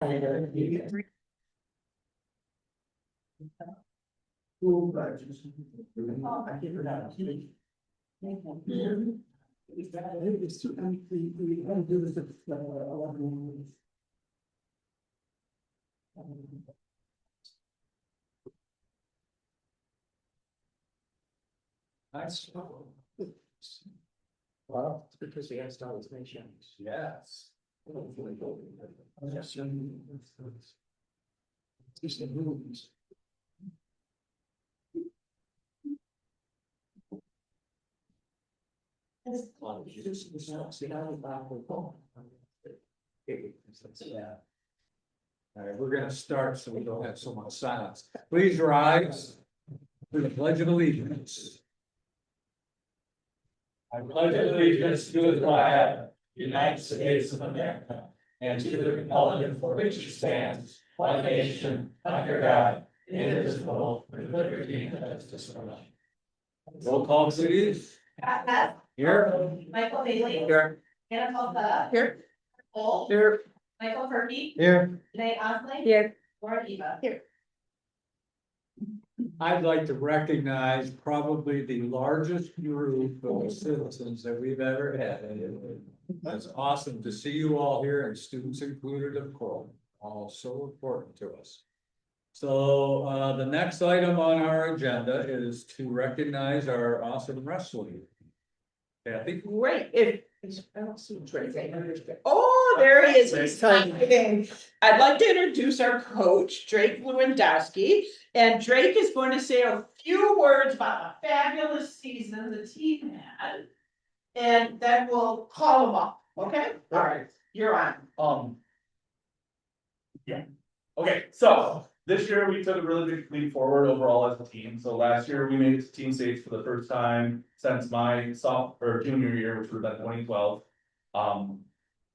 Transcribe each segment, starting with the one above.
It's too, we want to do this at 11. Nice. Wow, it's because we asked all these nations. Yes. Just the movies. Yeah. All right, we're gonna start so we don't have so much silence. Please rise for the Pledge of Allegiance. I pledge allegiance to the flag, of the United States of America, and to the republic for which it stands, one nation, under God, indivisible, with liberty and justice for all. Roll call, please. Pat Hess, Here. Michael Bailey, Here. Anna Paulka, Here. Cole, Here. Michael Murphy, Here. Janae Osley. Here. Laura Eva. Here. I'd like to recognize probably the largest group of citizens that we've ever had. That's awesome to see you all here, and students included, of course, all so important to us. So the next item on our agenda is to recognize our awesome wrestling. Kathy? Great, if, I don't see Drake. Oh, there he is, he's coming. I'd like to introduce our coach, Drake Lewandowski, and Drake is going to say a few words about the fabulous season the team had. And then we'll call him up, okay? All right, you're on. Yeah. Okay, so this year we took a really big leap forward overall as a team. So last year we made it to team states for the first time since my junior year, which would have been 2012.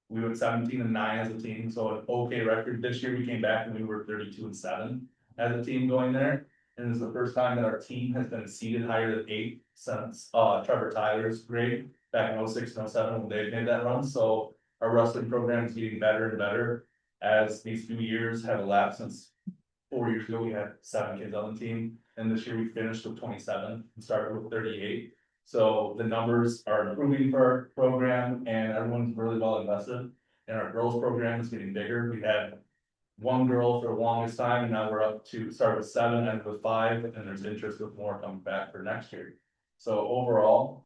We went 17-9 as a team, so an okay record. This year we came back and we were 32-7 as a team going there. And this is the first time that our team has been seeded higher than 8 since Trevor Tyler's grade back in 06 and 07 when they made that run. So our wrestling program is getting better and better as these few years have elapsed. Since 4 years ago, we had 7 kids on the team, and this year we finished with 27 and started with 38. So the numbers are improving for our program, and everyone's really well invested. And our girls program is getting bigger. We had 1 girl for the longest time, and now we're up to start with 7, end with 5, and there's interest with more coming back for next year. So overall,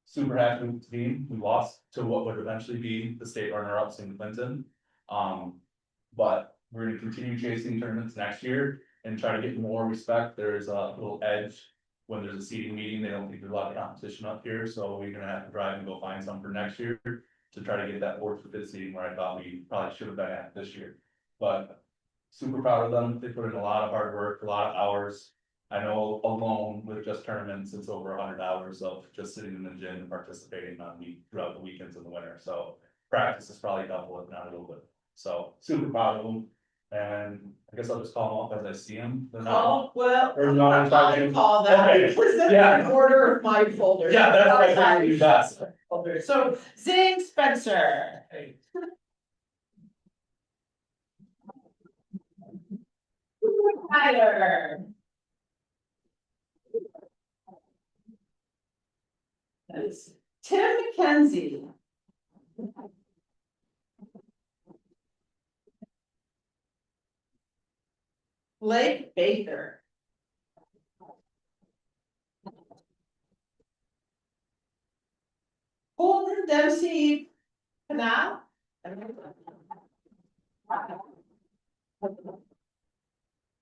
super happy with the team. We lost to what would eventually be the state runner-ups in Clinton. But we're gonna continue chasing tournaments next year and try to get more respect. There's a little edge when there's a seeding meeting. They don't think there's a lot of competition up here, so we're gonna have to drive and go find some for next year to try to get that 4th or 5th seeding where I thought we probably should have been at this year. But super proud of them. They put in a lot of hard work, a lot of hours. I know alone with just tournaments, it's over 100 hours of just sitting in the gym and participating throughout the weekends in the winter. So practice is probably double, if not a little bit. So super proud of them. And I guess I'll just call them up as I see them. They're not. Oh, well, Or you want to talk to I'll him? call that, Okay, because that's yeah. in order of my folder. Yeah, that's what I think you best. Folder. So Zane Spencer. Tyler. That's Tim McKenzie. Blake Baker. Holden Dempsey Canal.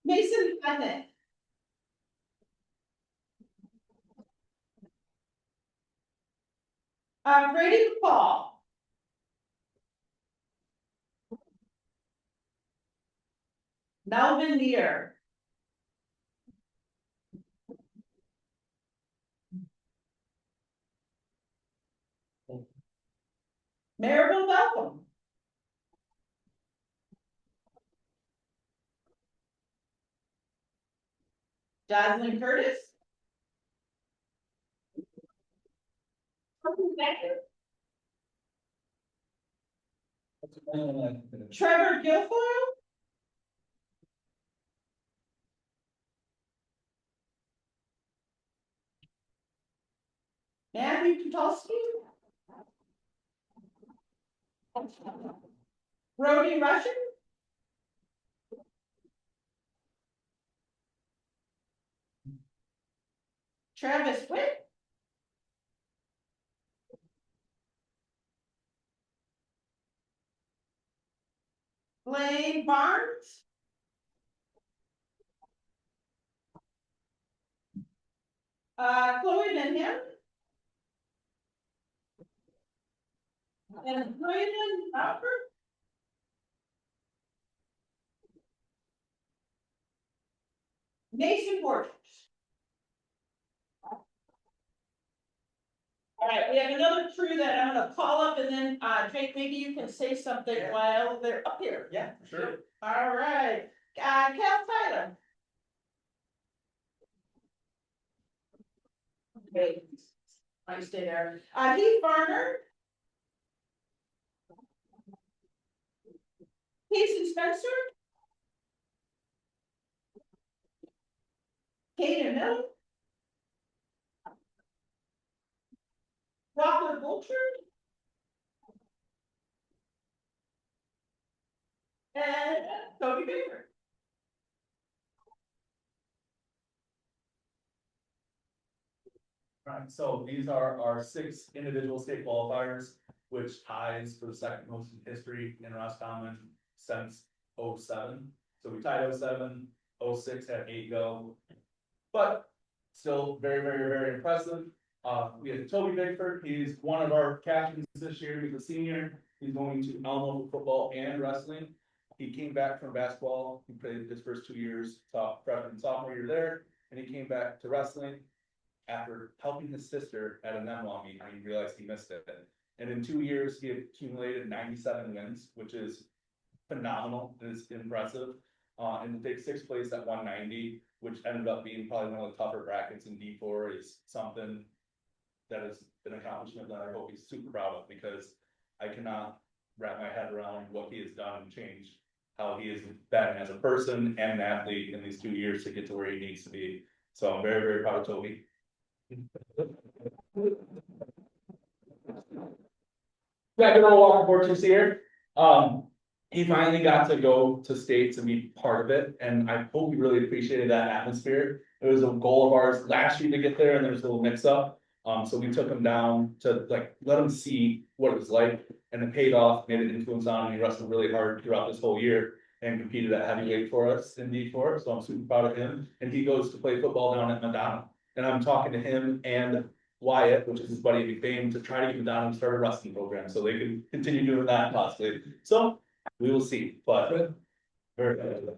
Mason Bennett. Brady Paul. Melvin Lear. Maribel Welcome. Jocelyn Curtis. Trevor Guilfoyle. Matthew Tutulski. Brody Russian. Travis Witt. Blaine Barnes. Chloe and him. And Brandon Albert. Mason Borges. All right, we have another crew that I'm gonna call up and then, Jake, maybe you can say something while they're up here. Yeah, sure. All right, Cal Tyler. Okay, I stay there. Heath Varner. Casey Spencer. Kaden Miller. Walker Vulture. And Toby Baker. Right, so these are our 6 individual state qualifiers, which ties for the second most in history in Roscommon since 07. So we tied 07, 06 had 8 go. But still very impressive. We had Toby Bigford, he's one of our captains this year, he's a senior. He's going to Elmo for football and wrestling. He came back from basketball, he played his first 2 years, freshman and sophomore year there, and he came back to wrestling. After helping his sister at an NWA meeting, he realized he missed it. And in 2 years, he accumulated 97 wins, which is phenomenal, it is impressive. And to take 6th place at 190, which ended up being probably one of the tougher brackets in D4, is something that is an accomplishment that I hope he's super proud of, because I cannot wrap my head around what he has done and changed how he has been as a person and an athlete in these 2 years to get to where he needs to be. So I'm very proud of Toby. Got good old Walker Borges here. He finally got to go to states and be part of it, and I hope he really appreciated that atmosphere. It was a goal of ours last year to get there, and there was a little mix up. So we took him down to let him see what it was like, and it paid off, made an influence on him. He wrestled really hard throughout this whole year and competed at heavyweight for us in D4, so I'm super proud of him. And he goes to play football down at Madonna. And I'm talking to him and Wyatt, which is his buddy McBain, to try to get Madonna to start a wrestling program so they can continue doing that possibly. So we will see, but very good.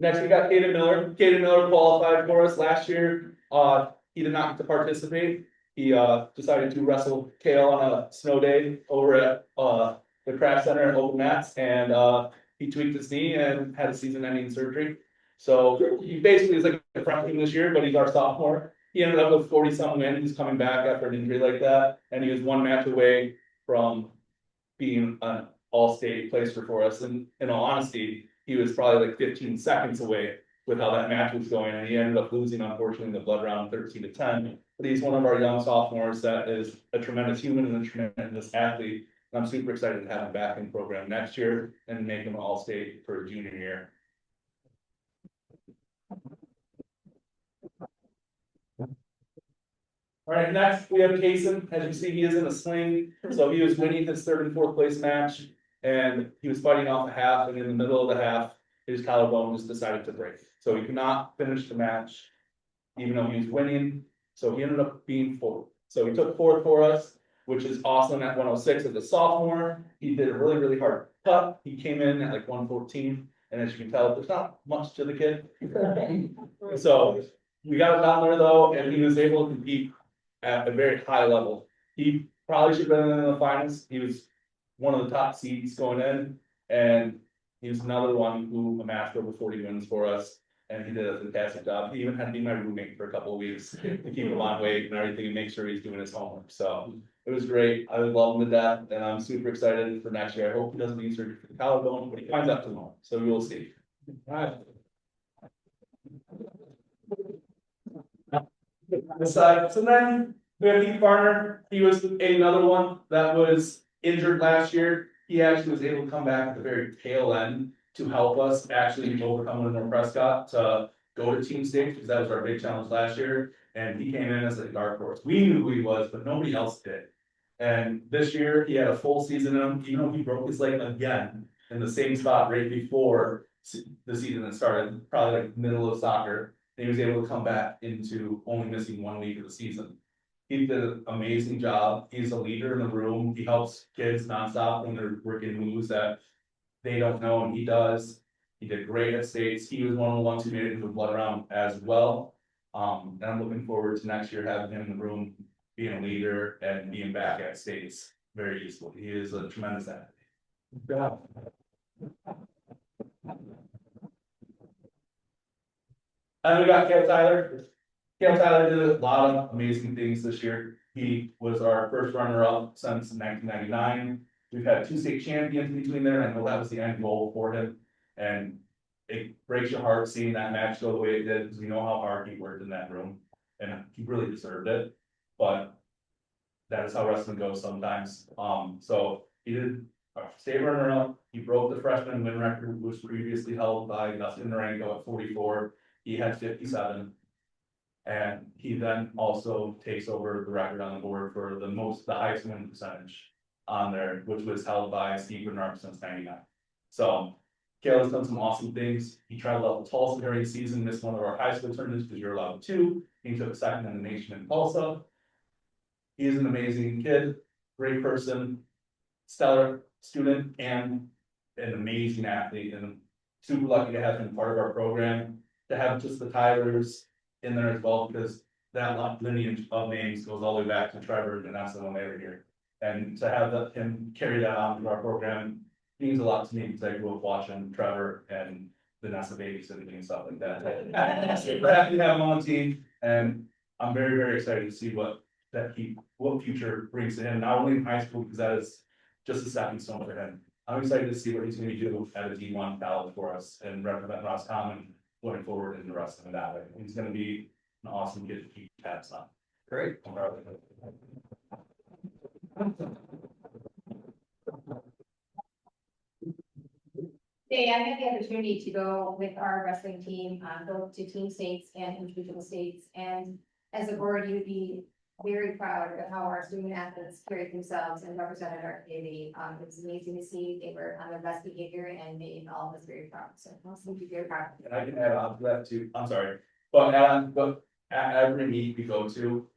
Next, we got Kaden Miller. Kaden Miller qualified for us last year. He did not get to participate. He decided to wrestle Kale on a snow day over at the craft center at Open Mats, and he tweaked his knee and had a season-ending surgery. So he basically is like a freshman this year, but he's our sophomore. He ended up with 40-some wins. He's coming back after an injury like that, and he was 1 match away from being an all-state placer for us. And in all honesty, he was probably like 15 seconds away with how that match was going, and he ended up losing, unfortunately, in the blood round 13-10. But he's one of our young sophomores that is a tremendous human and a tremendous athlete. And I'm super excited to have him back in the program next year and make him all-state for his junior year. All right, next we have Kaysen. As you see, he is in a sling. So he was winning his 3rd and 4th place match, and he was fighting off a half, and in the middle of the half, his collarbone just decided to break. So he could not finish the match, even though he was winning. So he ended up being 4th. So he took 4th for us, which is awesome at 106 as a sophomore. He did a really hard cut. He came in at like 114, and as you can tell, there's not much to the kid. So we got him down there though, and he was able to compete at a very high level. He probably should have been in the finals. He was one of the top seeds going in, and he was another one who amassed over 40 wins for us. And he did a fantastic job. He even had to be my roommate for a couple of weeks to keep him on weight and everything and make sure he's doing his homework. So it was great. I love him to death and I'm super excited for next year. I hope he doesn't need surgery for the collarbone, but he finds out tomorrow. So we will see. Right. Aside, so then we have Heath Barner. He was another one that was injured last year. He actually was able to come back at the very tail end to help us actually overcome Lenore Prescott to go to team stage, because that was our big challenge last year. And he came in as a dark horse. We knew who he was, but nobody else did. And this year he had a full season in him, even though he broke his leg again in the same spot right before the season had started, probably like middle of soccer. And he was able to come back into only missing 1 week of the season. He did an amazing job. He's a leader in the room. He helps kids nonstop when they're working moves that they don't know and he does. He did great at States. He was one of the ones who made it into the blood round as well. And I'm looking forward to next year having him in the room, being a leader and being back at States very easily. He is a tremendous athlete. Good job. And we got Cale Tyler. Cale Tyler did a lot of amazing things this year. He was our first runner-up since 1999. We've had 2 state champions between there, and I know that was the end goal for him. And it breaks your heart seeing that match go the way it did, because we know how hard he worked in that room, and he really deserved it. But that is how wrestling goes sometimes. So he did a state runner-up. He broke the freshman win record, which was previously held by Dustin Narango at 44. He had 57. And he then also takes over the record on the board for the highest win percentage on there, which was held by Steve Bernard since 99. So Cale has done some awesome things. He traveled out to Tulsa during the season, missed one of our high school tournaments because you're allowed 2. He took second in the nation in Tulsa. He is an amazing kid, great person, stellar student, and an amazing athlete. And I'm super lucky to have him part of our program, to have just the Tylers in there as well, because that lineage of names goes all the way back to Trevor and Vanessa when they were here. And to have him carry that on to our program means a lot to me, because I grew up watching Trevor and Vanessa babysitting and stuff like that. So we're happy to have him on the team, and I'm very, very excited to see what future brings to him, not only in high school, because that is just a stepping stone for him. I'm excited to see what he's going to do at a D1 college for us and represent Roscommon going forward in the rest of that way. He's going to be an awesome kid to keep tabs on. Great. Today, I had the opportunity to go with our wrestling team, go to team states and individual states, and as a board, you'd be very proud of how our student athletes carried themselves and represented our community. It was amazing to see. They were on their best behavior and made all of us very proud. So awesome to be very proud. And I can add on to that too. I'm sorry, but at every meet we go to,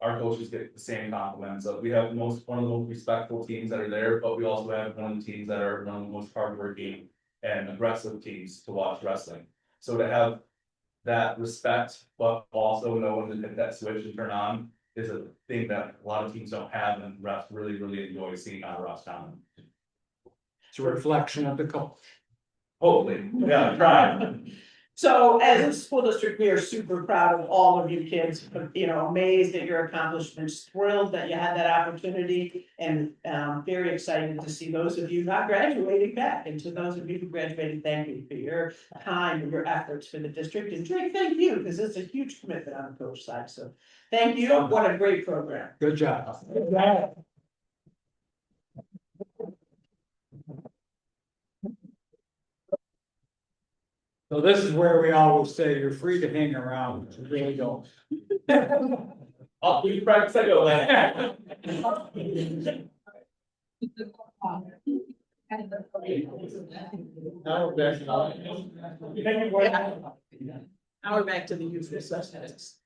our coaches get the same compliments. So we have one of the most respectful teams that are there, but we also have one of the teams that are one of the most hardworking and aggressive teams to watch wrestling. So to have that respect, but also know when to hit that switch and turn on is a thing that a lot of teams don't have, and refs really, really enjoy seeing out of Roscommon. It's a reflection of the culture. Hopefully, yeah, try. So as a school district, we are super proud of all of you kids, amazed at your accomplishments, thrilled that you had that opportunity. And very excited to see those of you not graduating back, and to those of you who graduated, thank you for your time and your efforts for the district. And Drake, thank you, because it's a huge commitment on the coach side, so thank you, what a great program. Good job. So this is where we always say you're free to hang around, but you really don't. I'll be practice. I go there. Now Now we're back to the youth assessments.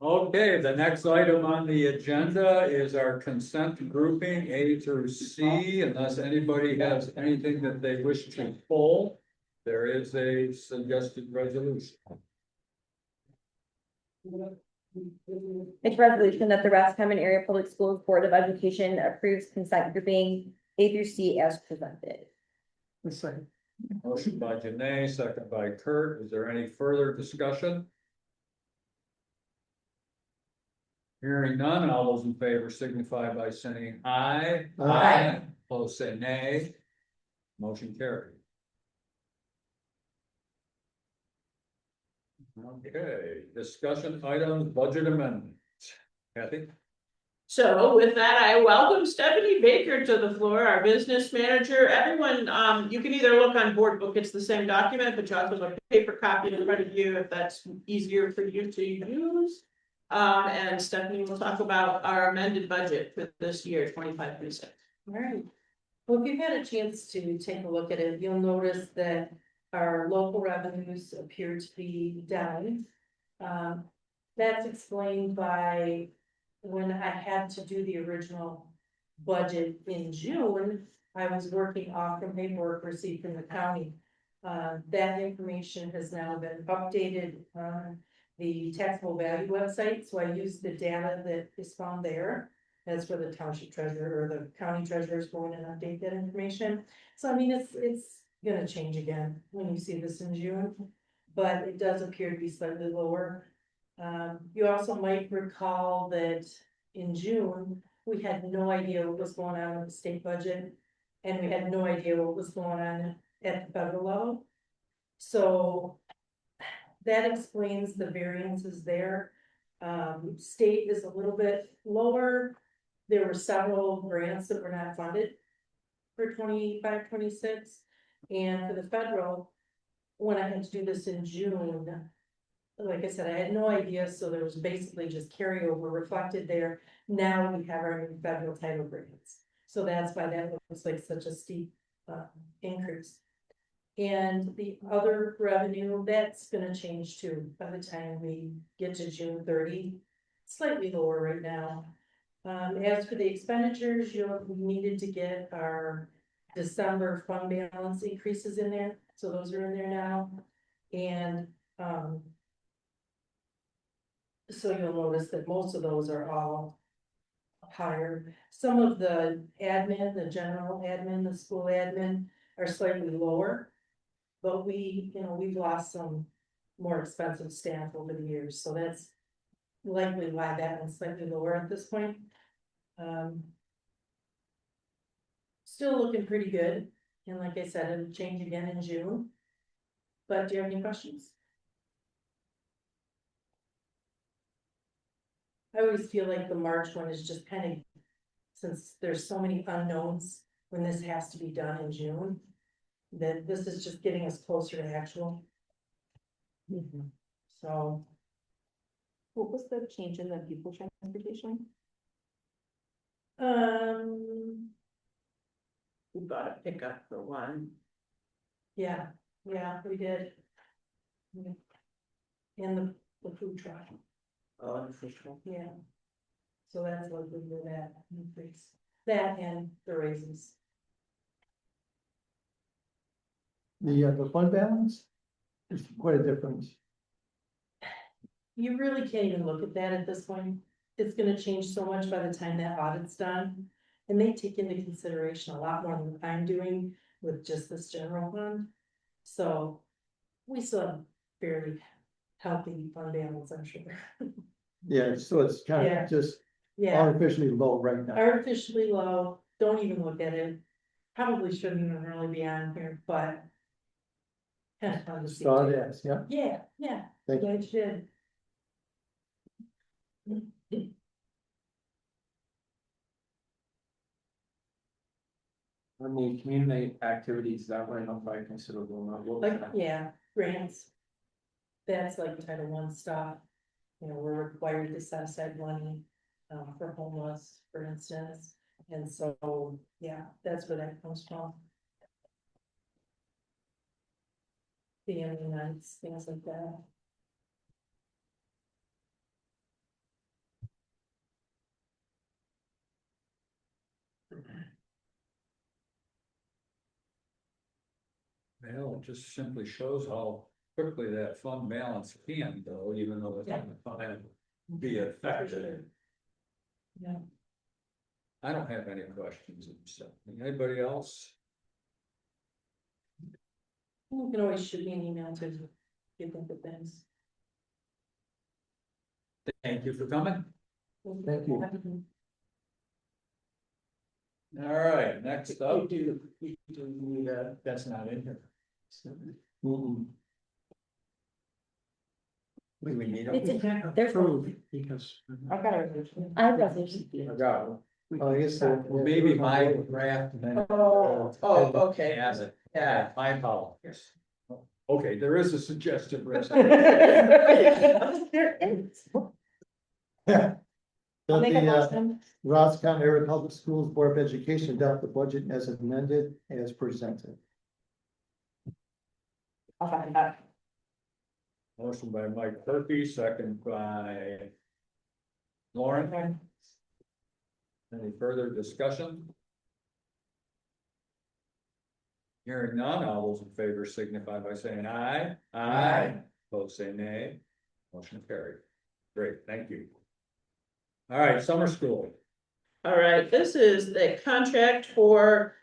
Okay, the next item on the agenda is our consent grouping A through C, unless anybody has anything that they wish to pull. There is a suggested resolution. It's resolution that the Roscommon Area Public Schools Board of Education approves consent grouping A through C as presented. Motion by Janae, second by Kurt. Is there any further discussion? Hearing none, all those in favor signify by saying aye. Aye. Opposed, say nay. Motion carried. Okay, discussion items, budget amendment. Kathy? So with that, I welcome Stephanie Baker to the floor, our business manager. Everyone, you can either look on board book, it's the same document, but you also have a paper copy in front of you if that's easier for you to use. And Stephanie will talk about our amended budget for this year, 25-26. All right. Well, if you've had a chance to take a look at it, you'll notice that our local revenues appear to be down. That's explained by when I had to do the original budget in June, I was working off from paperwork received from the county. That information has now been updated on the taxable value website, so I used the data that is found there. That's where the township treasurer or the county treasurer is going and update that information. So I mean, it's gonna change again when you see this in June, but it does appear to be slightly lower. You also might recall that in June, we had no idea what was going on with the state budget. And we had no idea what was going on at the federal level. So that explains the variances there. State is a little bit lower. There were several grants that were not funded for 25-26. And for the federal, when I had to do this in June, like I said, I had no idea, so there was basically just carryover reflected there. Now we have our new federal title grants, so that's why that looks like such a steep increase. And the other revenue, that's gonna change too, by the time we get to June 30, slightly lower right now. As for the expenditures, we needed to get our December fund balance increases in there, so those are in there now. And so you'll notice that most of those are all higher. Some of the admin, the general admin, the school admin are slightly lower. But we've lost some more expensive staff over the years, so that's likely why that one's slightly lower at this point. Still looking pretty good, and like I said, it'll change again in June. But do you have any questions? I always feel like the March one is just kind of, since there's so many unknowns when this has to be done in June, that this is just getting us closer to actual. So, What was the change in the pupil transportation? We bought a pickup for one. yeah, we did. And the food truck, yeah. So that's what we did, that increase, that and the raises. The fund balance is quite a difference. You really can't even look at that at this point. It's gonna change so much by the time that audit's done. And they take into consideration a lot more than I'm doing with just this general fund. So we still have fairly healthy fund balance, I'm sure. Yeah, so it's kind Yeah. of just Yeah, artificially low right now. artificially low, don't even look at it. Probably shouldn't even really be on here, but. Kind of fun to see. Saw this, yeah. Yeah, Thank you. glad you did. I mean, community activities that went up by a considerable amount. What was Like, that? yeah, grants. That's like Title I stuff. We're required to set aside money for homeless, for instance. And so, yeah, that's where that comes from. Family nights, things like that. Well, it just simply shows how quickly that fund balance can go, even though it's not gonna be affected. Yeah. I don't have any questions, so, anybody else? You can always shoot me an email to give them the things. Thank you for coming. Thank you. All right, next up. That's not in here. Mm-mm. We need It's a. a- there's one. Because. I've got a resolution. I have resolution. I got it. Oh, I guess so. Well, maybe my draft. and then- Oh, okay. Has it. Yeah. My apologies. Okay, there is a suggested resolution. There is. Does Make a the motion. Ross County Area Public Schools Board of Education adopt the budget as amended as presented? I'll find that. Motion by Mike Murphy, second by Lauren. Any further discussion? Hearing none, all those in favor signify by saying aye. Aye. Both say nay. Motion carried. Great, thank you. All right, summer school. All right, this is the contract for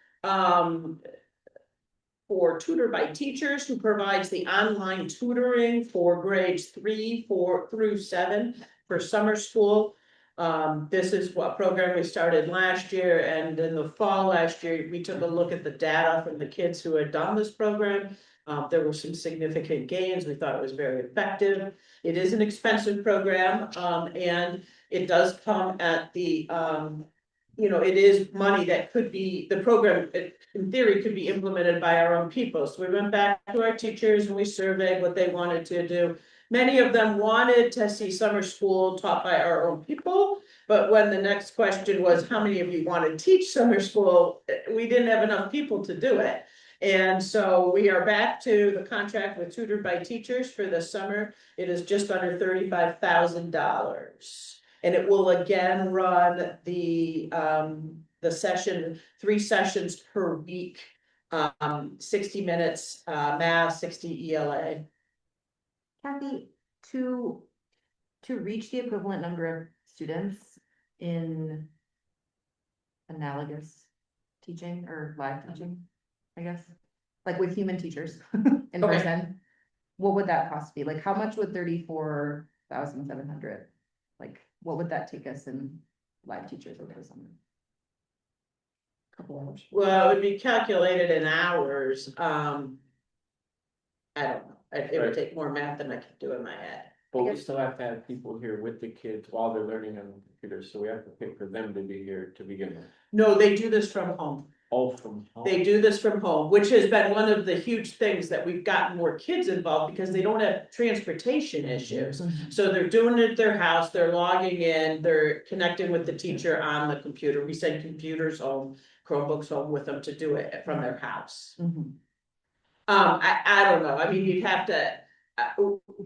tutor by teachers who provides the online tutoring for grades 3, 4 through 7 for summer school. This is what program we started last year, and in the fall last year, we took a look at the data from the kids who had done this program. There were some significant gains. We thought it was very effective. It is an expensive program, and it does come at the, it is money that could be, the program, in theory, could be implemented by our own people. So we went back to our teachers and we surveyed what they wanted to do. Many of them wanted to see summer school taught by our own people, but when the next question was, how many of you want to teach summer school? We didn't have enough people to do it. And so we are back to the contract with Tutored by Teachers for the summer. It is just under $35,000. And it will again run the session, 3 sessions per week, 60 minutes, math, 60 ELA. Kathy, to reach the equivalent number of students in analogous teaching or live teaching, I guess, like with human teachers in Okay. person, what would that cost be? Like, how much would 34,700? Like, what would that take us in live teachers over the summer? Couple hours. Well, it would be calculated in hours. I don't know. It would take more math than I could do in my head. But we still have to have people here with the kids while they're learning on the computer, so we have to pay for them to be here to begin with. No, they do this from home. All from home. They do this from home, which has been one of the huge things that we've gotten more kids involved because they don't have transportation issues. So they're doing it at their house, they're logging in, they're connecting with the teacher on the computer. We send computers home, Chromebooks home with them to do it from their house. I don't know, I mean, you'd have to,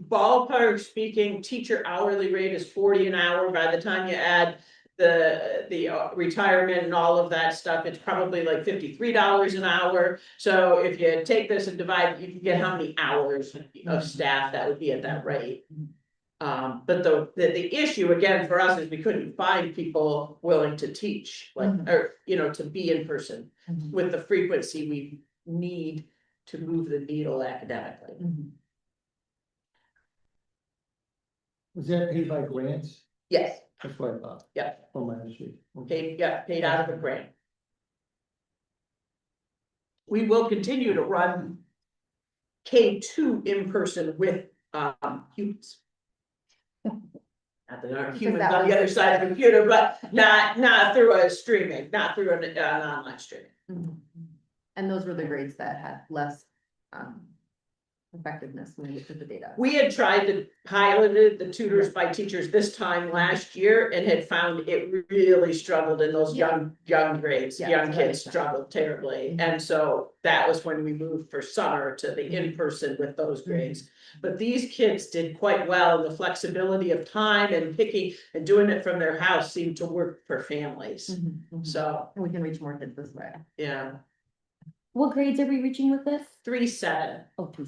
ballpark speaking, teacher hourly rate is 40 an hour. By the time you add the retirement and all of that stuff, it's probably like $53 an hour. So if you take this and divide, you can get how many hours of staff that would be at that rate. But the issue again for us is we couldn't find people willing to teach, like, or, to be in person with the frequency we need to move the needle academically. Was that paid by grants? Yes, That's what I thought. Yeah. Oh, my sheet. paid out of a grant. We will continue to run K2 in person with humans. Not that there aren't humans on the other side of the computer, but not through a streaming, not through an online streaming. And those were the grades that had less effectiveness when we looked at the data. We had tried to piloted the tutors by teachers this time last year and had found it really struggled in those young grades. Yeah, Young that kids makes sense. struggled terribly. And so that was when we moved for summer to the in-person with those grades. But these kids did quite well. The flexibility of time and picking and doing it from their house seemed to work for families. So, And we can reach more kids this way. yeah. What grades are we reaching with this? 3-7. Oh, two.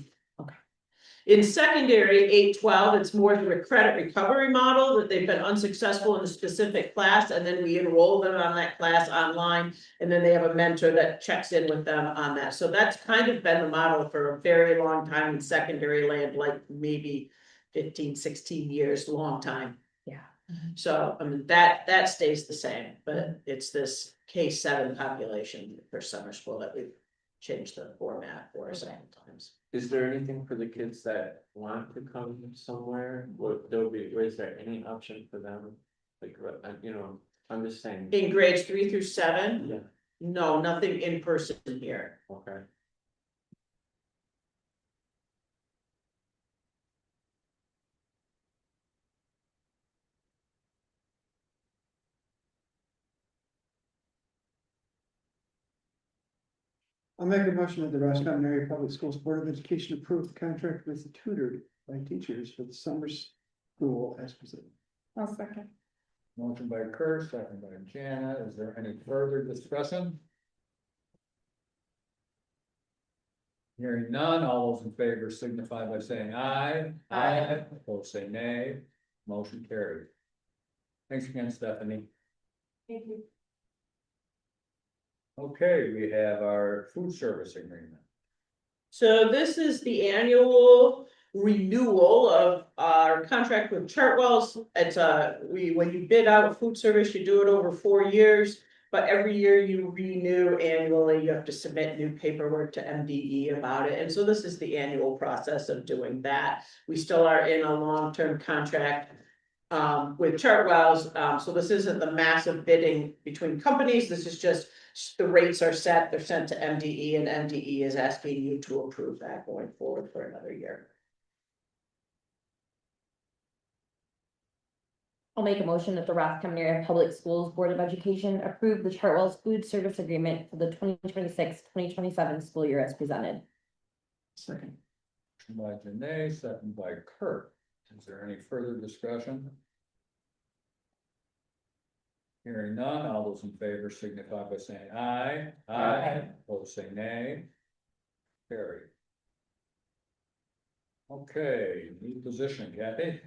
In secondary, 8-12, it's more of a credit recovery model that they've been unsuccessful in a specific class, and then we enroll them on that class online. And then they have a mentor that checks in with them on that. So that's kind of been the model for a very long time in secondary land, like maybe 15, 16 years, long time. Yeah. So, I mean, that stays the same, but it's this K-7 population for summer school that we've changed the format for several times. Is there anything for the kids that want to come somewhere? Is there any option for them? Like, I'm just saying. In grades 3 through 7, Yeah, no, nothing in person here. okay. I'll make a motion that the Roscommon Area Public Schools Board of Education approve the contract with the tutored by teachers for the summer school as presented. I'll second. Motion by Kurt, second by Jana. Is there any further discussion? Hearing none, all those in favor signify by saying aye. Aye. Opposed, say nay. Motion carried. Thanks again, Stephanie. Thank you. Okay, we have our food service agreement. So this is the annual renewal of our contract with Chartwells. It's when you bid out food service, you do it over 4 years. But every year you renew annually, you have to submit new paperwork to MDE about it. And so this is the annual process of doing that. We still are in a long-term contract with Chartwells. So this isn't the massive bidding between companies. This is just the rates are set, they're sent to MDE, and MDE is asking you to approve that going forward for another year. I'll make a motion that the Roscommon Area Public Schools Board of Education approve the Chartwell's food service agreement for the 2026-2027 school year as presented. Second. Motion by Janae, second by Kurt. Is there any further discussion? Hearing none, all those in favor signify by saying aye. Aye. Opposed, say nay. Carried. Okay, new position, Kathy.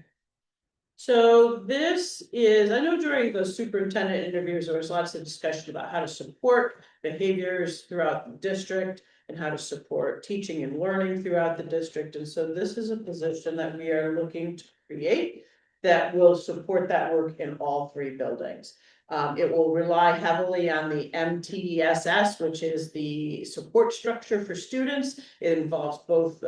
So this is, I know during the superintendent interviews, there was lots of discussion about how to support behaviors throughout the district and how to support teaching and learning throughout the district. And so this is a position that we are looking to create that will support that work in all 3 buildings. It will rely heavily on the MTSS, which is the support structure for students. It involves both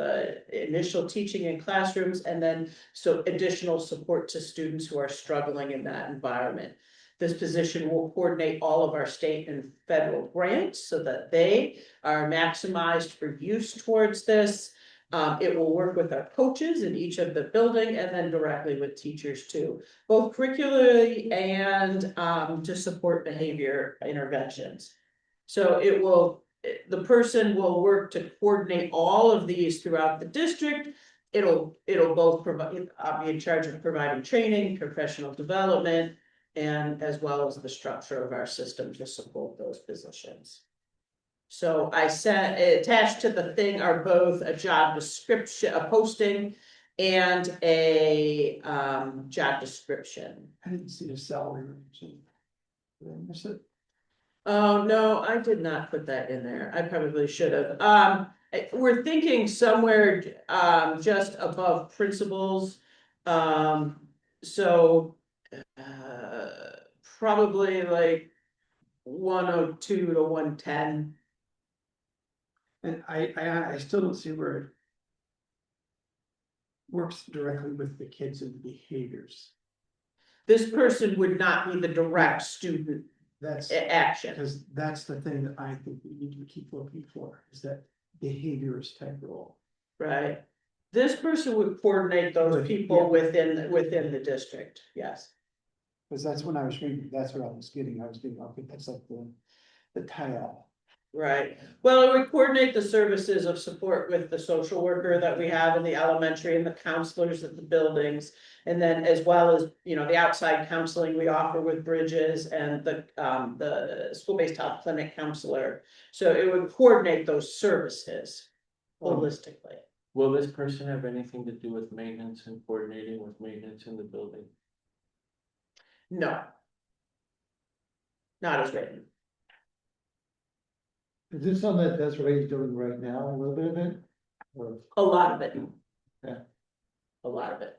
initial teaching in classrooms and then additional support to students who are struggling in that environment. This position will coordinate all of our state and federal grants so that they are maximized for use towards this. It will work with our coaches in each of the building and then directly with teachers too, both curricularly and to support behavior interventions. So the person will work to coordinate all of these throughout the district. It'll both provide, I'll be in charge of providing training, professional development, and as well as the structure of our system to support those positions. So I sent, attached to the thing are both a job description, a posting, and a job description. I didn't see a salary range. Did I miss it? Oh, no, I did not put that in there. I probably should have. We're thinking somewhere just above principals. So probably like 102 to 110. And I still don't see where it works directly with the kids and behaviors. This person would not be the direct student That's action. because that's the thing that I think we need to keep looking for, is that behaviorist type role. Right? This person would coordinate those people within the district, yes. Because that's when I was reading, that's what I was getting, okay, that's like the tile. Right, well, it would coordinate the services of support with the social worker that we have in the elementary and the counselors at the buildings. And then as well as, you know, the outside counseling we offer with Bridges and the school-based health clinic counselor. So it would coordinate those services holistically. Will this person have anything to do with maintenance and coordinating with maintenance in the building? No. Not as written. Is this something that Desiree's doing right now, a little bit of it? Or? A lot of it. Yeah. A lot of it.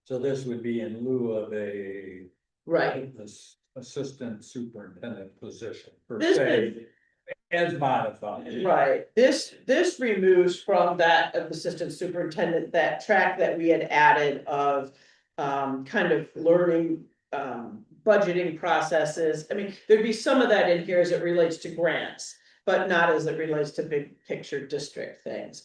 So this would be in lieu of a Right. assistant superintendent position per This se, as modified. Right, this removes from that of assistant superintendent, that track that we had added of. Kind of learning, budgeting processes, I mean, there'd be some of that in here as it relates to grants. But not as it relates to big picture district things,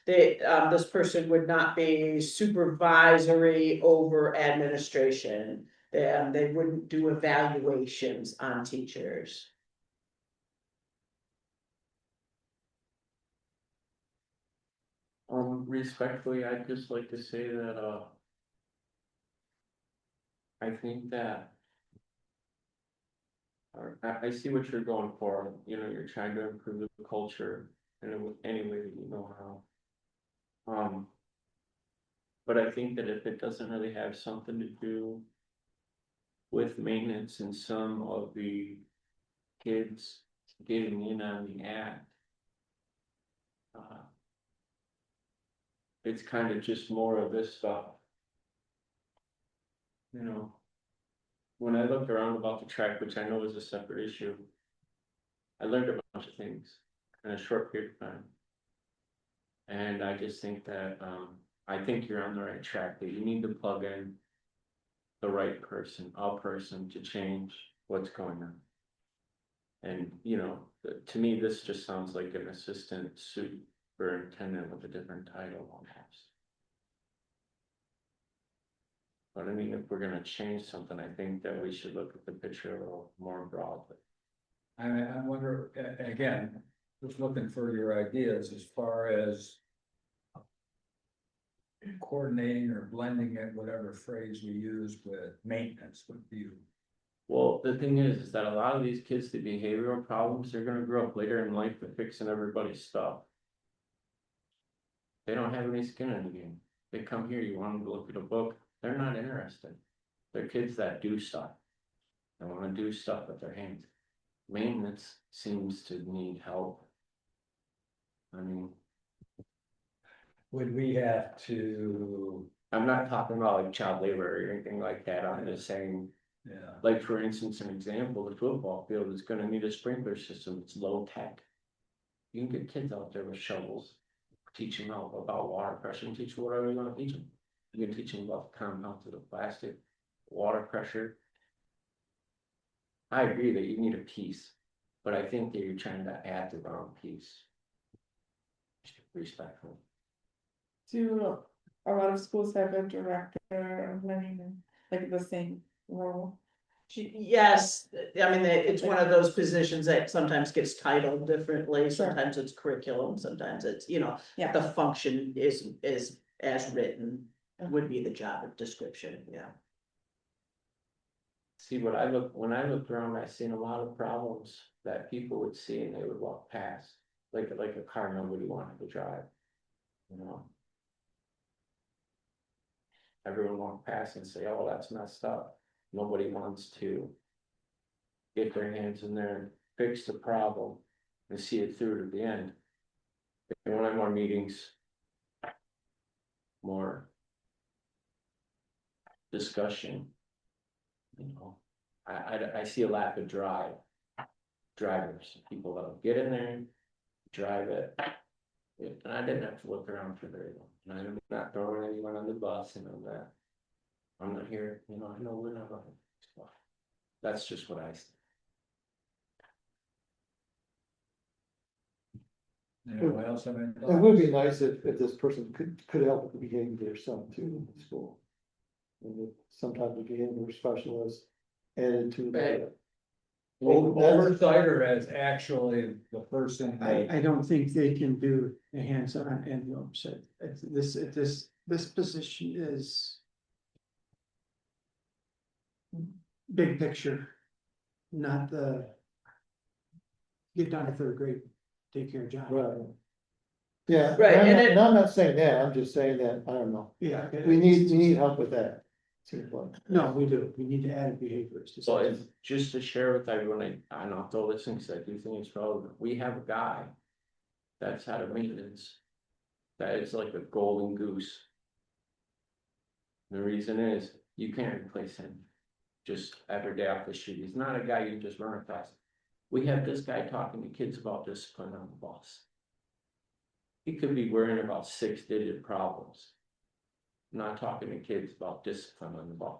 this person would not be supervisory over administration. They wouldn't do evaluations on teachers. Respectfully, I'd just like to say that, I think that. I see what you're going for, you know, you're trying to improve the culture in any way that you know how. But I think that if it doesn't really have something to do with maintenance and some of the kids getting in on the act. It's kind of just more of this stuff. You know. When I looked around about the track, which I know is a separate issue. I learned a bunch of things in a short period of time. And I just think that, I think you're on the right track, that you need to plug in. The right person, a person to change what's going on. And, you know, to me, this just sounds like an assistant superintendent with a different title almost. But I mean, if we're gonna change something, I think that we should look at the picture a little more broadly. I wonder, again, just looking for your ideas as far as coordinating or blending it, whatever phrase we use with maintenance with you. Well, the thing is that a lot of these kids, the behavioral problems, they're gonna grow up later in life with fixing everybody's stuff. They don't have any skin in the game. They come here, you want them to look at a book, they're not interested. They're kids that do stuff. They wanna do stuff with their hands. Maintenance seems to need help. I mean, Would we have to, I'm not talking about like child labor or anything like that, I'm just saying. yeah, Like, for instance, an example, the football field is gonna need a sprinkler system, it's low tech. You can get kids out there with shovels, teach them about water pressure, and teach them whatever you wanna teach them. You can teach them about the compounds of the plastic, water pressure. I agree that you need a piece, but I think that you're trying to add the wrong piece. Respectful. Do a lot of schools have a director of learning, like the same role? Yes, I mean, it's one of those positions that sometimes gets titled differently, sometimes it's curriculum, sometimes it's, you know. Yeah. The function is as written, would be the job description, yeah. See, when I looked around, I seen a lot of problems that people would see and they would walk past, like a car nobody wanted to drive. You know? Everyone walked past and say, oh, that's messed up. Nobody wants to get their hands in there and fix the problem and see it through to the end. They want more meetings, more discussion. You know, I see a lack of drivers, people that'll get in there, drive it. And I didn't have to look around for very long, and I'm not throwing anyone on the bus and all that. I'm not here, you know, I know we're not running stuff. That's just what I see. anyone else have any It would be thoughts? nice if this person could help with the behavior some too in the school. And if sometimes the behavior specialist added to Right. the Oversight or as actually the person that, I don't think they can do a hands-on and the oversight. This position is big picture, not the get down to third grade, take care of John. Right. Yeah, Right, I'm and not, it- and I'm not saying that, I'm just saying that, I don't know, Yeah. we need help with that. Seems like. No, we do. We need to add behaviors. So if, just to share with everyone, and I'll throw this in, because I do think it's relevant, we have a guy. That's out of maintenance. That is like a golden goose. The reason is, you can't replace him. Just every day off the street, he's not a guy you just run across. We have this guy talking to kids about discipline on the bus. He could be worrying about 6-digit problems. Not talking to kids about discipline on the bus.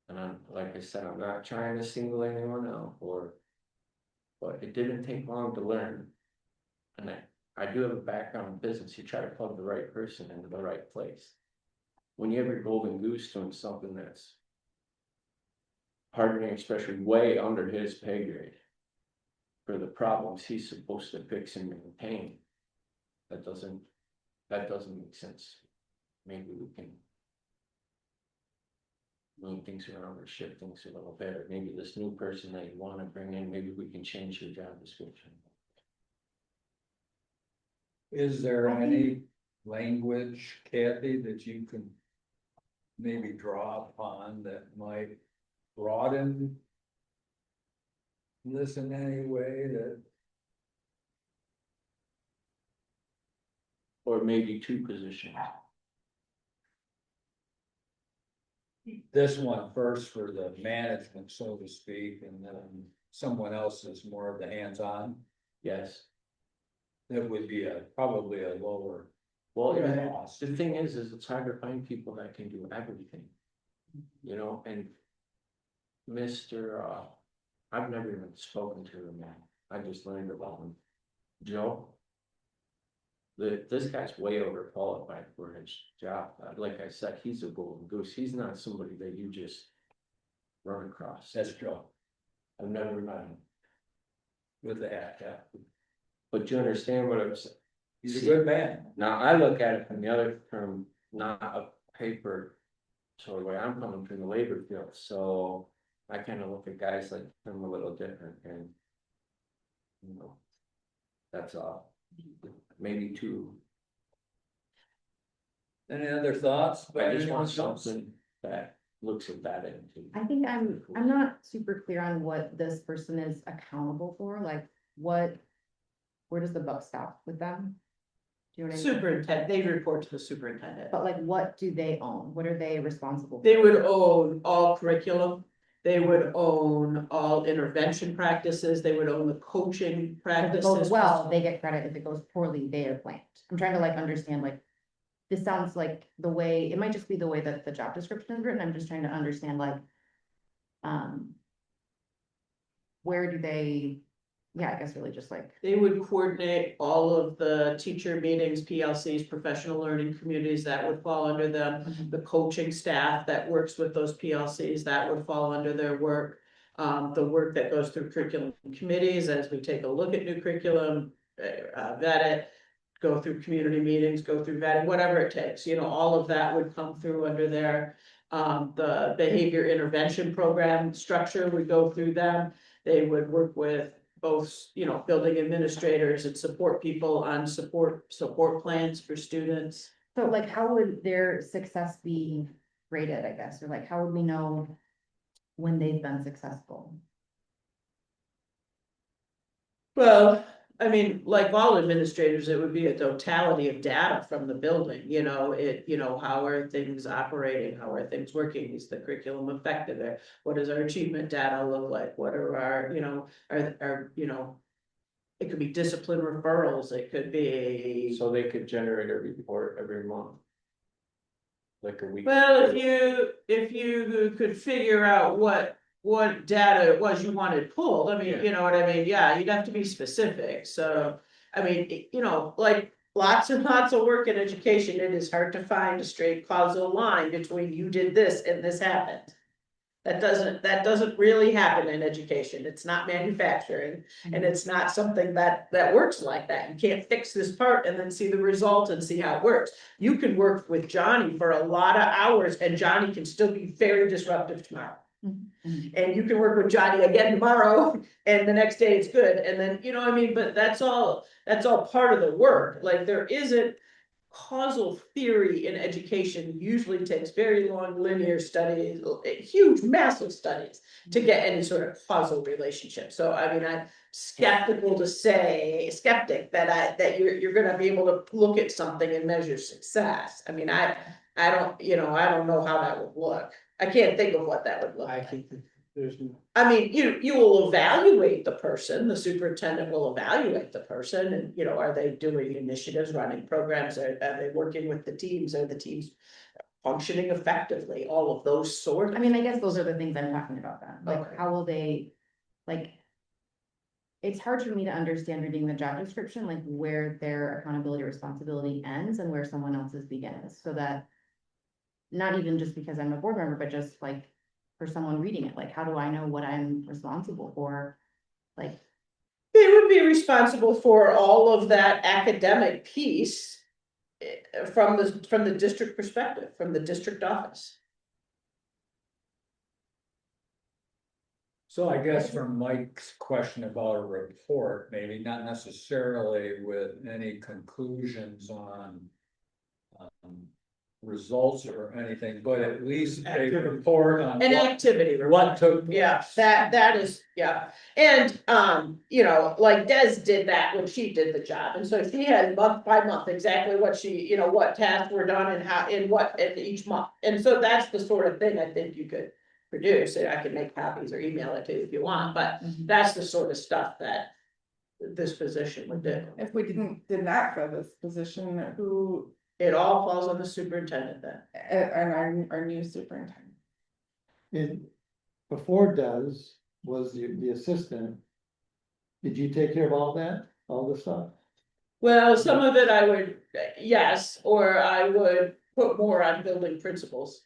And I'm, like I said, I'm not trying to single anyone out but it didn't take long to learn. And I do have a background in business, you try to plug the right person into the right place. When you have your golden goose doing something that's hardening, especially way under his pay grade. For the problems he's supposed to fix and maintain. That doesn't make sense. Maybe we can. Move things around or shift things a little better. Maybe this new person that you wanna bring in, maybe we can change your job description. is there any language, Kathy, that you can maybe draw upon that might broaden this in any way that? Or maybe 2 positions. This one first for the management, so to speak, and then someone else is more of the hands-on. Yes. That would be probably a lower Well, cost. the thing is it's hard to find people that can do everything. You know, and Mr. I've never even spoken to him, man. I just learned about him. Joe. This guy's way overqualified for his job. Like I said, he's a golden goose. He's not somebody that you just run across. That's Joe I've never met him. with the hat, yeah. But you understand what I'm saying? He's a good man. Now, I look at it from the other term, not a paper sort of way. I'm coming from the labor field, so I kind of look at guys like him a little different and. You know, that's all. Maybe 2. Any other thoughts? by I just anyone want else? something that looks at that end too. I think I'm not super clear on what this person is accountable for, like what, where does the buck stop with them? Do you know what I mean? Superintendent, they report to the superintendent. But like, what do they own? What are they responsible for? They would own all curriculum, they would own all intervention practices, they would own the coaching If it practices. goes well, they get credit. If it goes poorly, they are blamed. I'm trying to like understand, like, this sounds like the way, it might just be the way that the job description is written. I'm just trying to understand like. Where do they, yeah, I guess really just like, They would coordinate all of the teacher meetings, PLCs, professional learning communities, that would fall under them. The coaching staff that works with those PLCs, that would fall under their work. The work that goes through curriculum committees, as we take a look at new curriculum, vet it. Go through community meetings, go through vetting, whatever it takes, you know, all of that would come through under there. The behavior intervention program structure would go through them. They would work with both, you know, building administrators and support people on support plans for students. so like, how would their success be rated, I guess, or like, how would we know when they've been successful? Well, I mean, like all administrators, it would be a totality of data from the building, you know, how are things operating, how are things working, is the curriculum effective there? What does our achievement data look like? What are our, it could be discipline referrals, it could be. So they could generate a report every month. Like a week. Well, if you could figure out what data it was you wanted pulled, I mean, Yeah. you know what I mean, yeah, you'd have to be specific, so. I mean, like lots and lots of work in education, it is hard to find a straight causal line between you did this and this happened. That doesn't really happen in education. It's not manufacturing, and it's not something that works like that. You can't fix this part and then see the result and see how it works. You can work with Johnny for a lot of hours and Johnny can still be very disruptive tomorrow. And you can work with Johnny again tomorrow and the next day it's good. And then, you know what I mean? But that's all part of the work. Like there isn't causal theory in education usually takes very long linear studies, huge, massive studies to get any sort of causal relationship. So I mean, I'm skeptic that you're gonna be able to look at something and measure success. I mean, I don't know how that would look. I can't think of what that would look I like. think that there's, I mean, you will evaluate the person, the superintendent will evaluate the person and, you know, are they doing initiatives, running programs, are they working with the teams, are the teams functioning effectively, all of those sort I of. mean, I guess those are the things I'm talking about then, like, Okay. how will they, like. It's hard for me to understand reading the job description, like where their accountability responsibility ends and where someone else's begins, so that. Not even just because I'm a board member, but just like for someone reading it, like, how do I know what I'm responsible for? Like, They would be responsible for all of that academic piece. From the district perspective, from the district office. So I guess from Mike's question about a report, maybe not necessarily with any conclusions on. Results or anything, but at least a report on An what, activity. what took. Yeah, place. that is, yeah, and, you know, like Des did that when she did the job, and so she had month by month exactly what she, you know, what tasks were done and how, in what, in each month. And so that's the sort of thing I think you could produce, and I can make copies or email it to you if you want, but that's the sort of stuff that this position would do. If we did not fill this position, who, It all falls on the superintendent then. and our new superintendent? And before Does was the assistant. Did you take care of all that, all the stuff? Well, some of it I would, yes, or I would put more on building principles.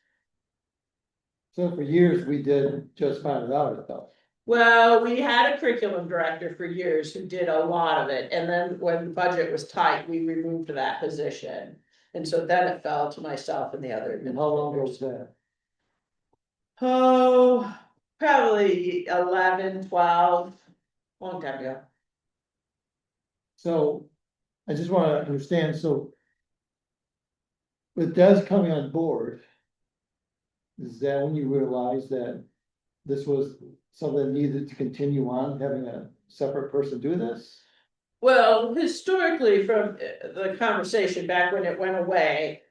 So for years, we did just find it out though. Well, we had a curriculum director for years who did a lot of it, and then when the budget was tight, we removed that position. And so then it fell to myself and the other. And how long ago was that? Oh, probably 11, 12, long time ago. So I just wanna understand, so. With Des coming on board. Is that when you realized that this was something that needed to continue on, having a separate person do this? Well, historically, from the conversation back when it went away,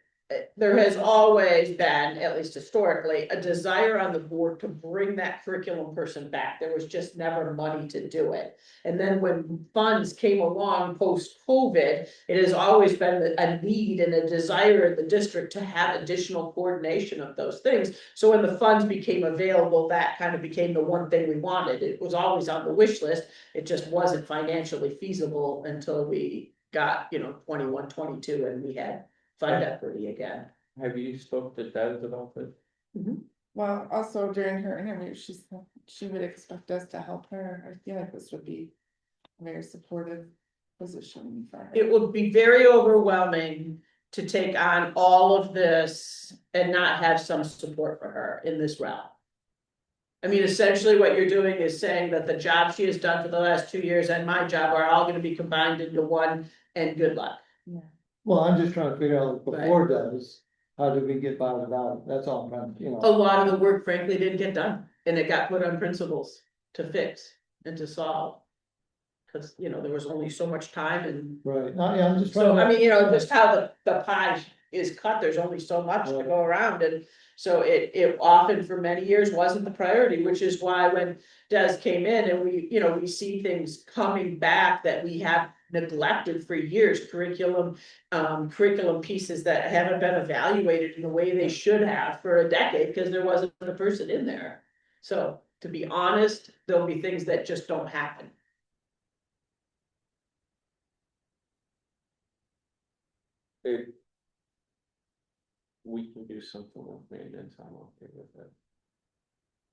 there has always been, at least historically, a desire on the board to bring that curriculum person back. There was just never money to do it. And then when funds came along post-COVID, it has always been a need and a desire in the district to have additional coordination of those things. So when the funds became available, that kind of became the one thing we wanted. It was always on the wish list. It just wasn't financially feasible until we got, 21, 22, and we had fund equity again. Have you spoke to Des about this? Well, also during her interview, she said she would expect us to help her. I feel like this would be a very supportive position for her. It would be very overwhelming to take on all of this and not have some support for her in this realm. I mean, essentially what you're doing is saying that the job she has done for the last 2 years and my job are all gonna be combined into one, and good luck. Well, I'm just trying to figure out before Does, how did we get bottomed out? That's all I'm trying, A lot of the work frankly didn't get done, and it got put on principals to fix and to solve. Cause, there was only so much time and, Right, no, yeah, I'm just trying. so, to- I mean, just how the pie is cut, there's only so much to go around, and so it often for many years wasn't the priority, which is why when Des came in and we see things coming back that we have neglected for years, curriculum pieces that haven't been evaluated in the way they should have for a decade, because there wasn't a person in there. So, to be honest, there'll be things that just don't happen. it. We can do something with maintenance, I'm okay with it.